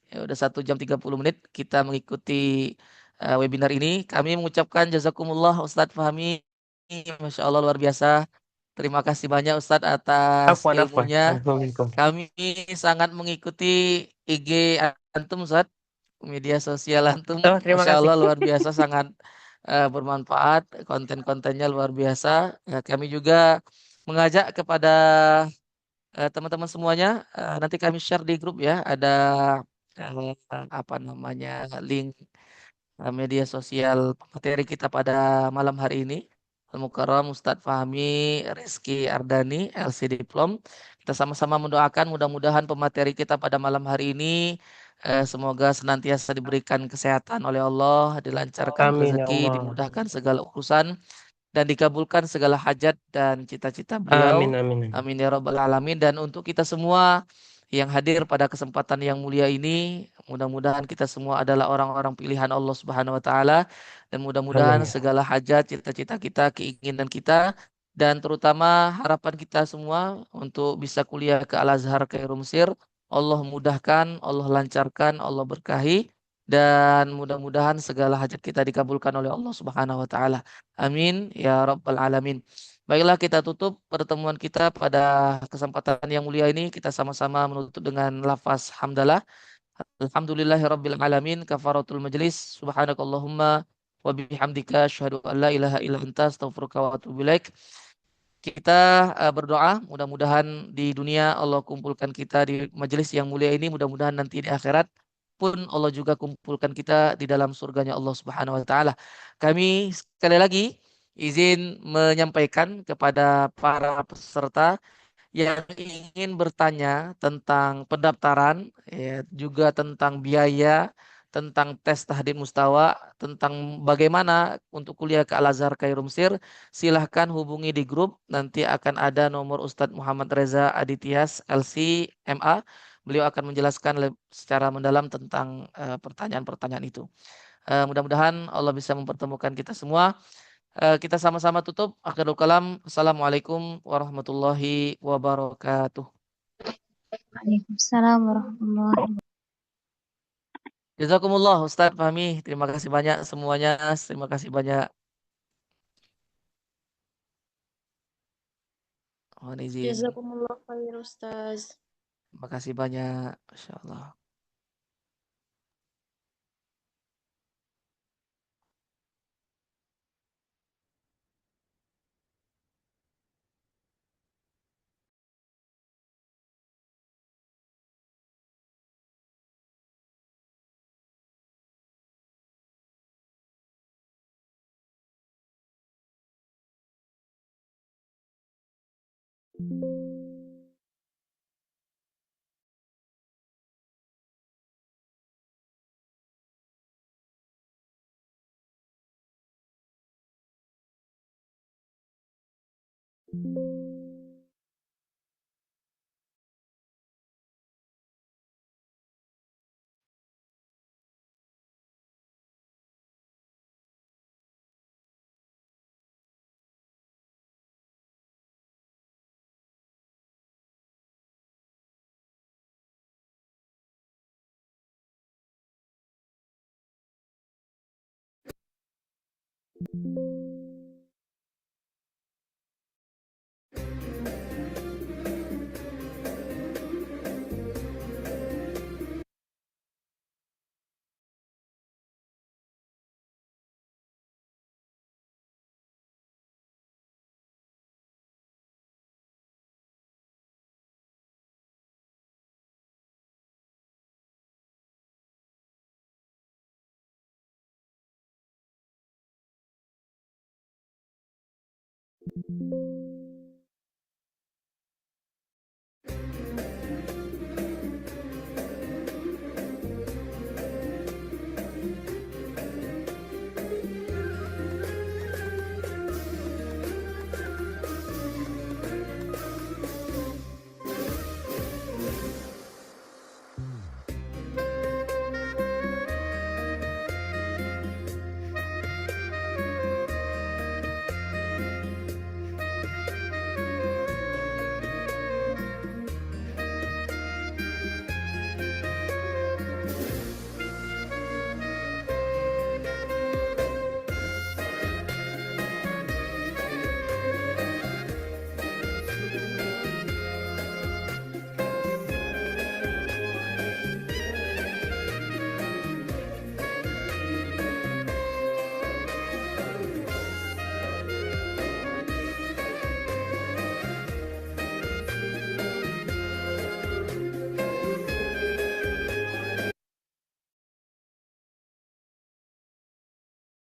Ya, udah 1 jam 30 menit kita mengikuti webinar ini. Kami mengucapkan jazakumullah Ustadz Fahmi. Masya Allah luar biasa. Terima kasih banyak Ustadz atas Afwan, afwan. ilmunya. Alhamdulillah. Kami sangat mengikuti IG Antum Ustadz, media sosial Antum. Oh, terima Masya kasih. Allah luar biasa, sangat bermanfaat. Konten-kontennya luar biasa. Ya, kami juga mengajak kepada teman-teman semuanya, nanti kami share di grup ya, ada apa namanya, link media sosial materi kita pada malam hari ini. Al-Mukarram Ustadz Fahmi Rizky Ardani LC Diplom. Kita sama-sama mendoakan mudah-mudahan pemateri kita pada malam hari ini semoga senantiasa diberikan kesehatan oleh Allah, dilancarkan Amin ya rezeki, Allah. dimudahkan segala urusan dan dikabulkan segala hajat dan cita-cita Amin, beliau. amin. Amin ya rabbal alamin. Dan untuk kita semua yang hadir pada kesempatan yang mulia ini, mudah-mudahan kita semua adalah orang-orang pilihan Allah Subhanahu wa taala dan Amin mudah-mudahan ya. segala hajat, cita-cita kita, keinginan kita dan terutama harapan kita semua untuk bisa kuliah ke Al-Azhar Khairul Mesir, Allah mudahkan, Allah lancarkan, Allah berkahi dan mudah-mudahan segala hajat kita dikabulkan oleh Allah Subhanahu wa taala. Amin ya rabbal alamin. Baiklah kita tutup pertemuan kita pada kesempatan yang mulia ini. Kita sama-sama menutup dengan lafaz hamdalah. Alhamdulillahirabbil alamin kafaratul majlis. Subhanakallahumma wa bihamdika asyhadu an la ilaha illa anta astaghfiruka wa atubu ilaik. Kita berdoa mudah-mudahan di dunia Allah kumpulkan kita di majelis yang mulia ini, mudah-mudahan nanti di akhirat pun Allah juga kumpulkan kita di dalam surganya Allah Subhanahu wa taala. Kami sekali lagi izin menyampaikan kepada para peserta yang ingin bertanya tentang pendaftaran, ya, juga tentang biaya, tentang tes tahdid mustawa, tentang bagaimana untuk kuliah ke Al-Azhar Khairul Mesir, silahkan hubungi di grup. Nanti akan ada nomor Ustadz Muhammad Reza Adityas LC MA. Beliau akan menjelaskan secara mendalam tentang pertanyaan-pertanyaan itu. Mudah-mudahan Allah bisa mempertemukan kita semua. Kita sama-sama tutup. Akhirul kalam. Assalamualaikum warahmatullahi wabarakatuh. Waalaikumsalam warahmatullahi. Jazakumullah Ustaz Fahmi. Terima kasih banyak semuanya. Terima kasih banyak. Mohon izin. Jazakumullah khair Ustaz. Terima kasih banyak. Masya Allah.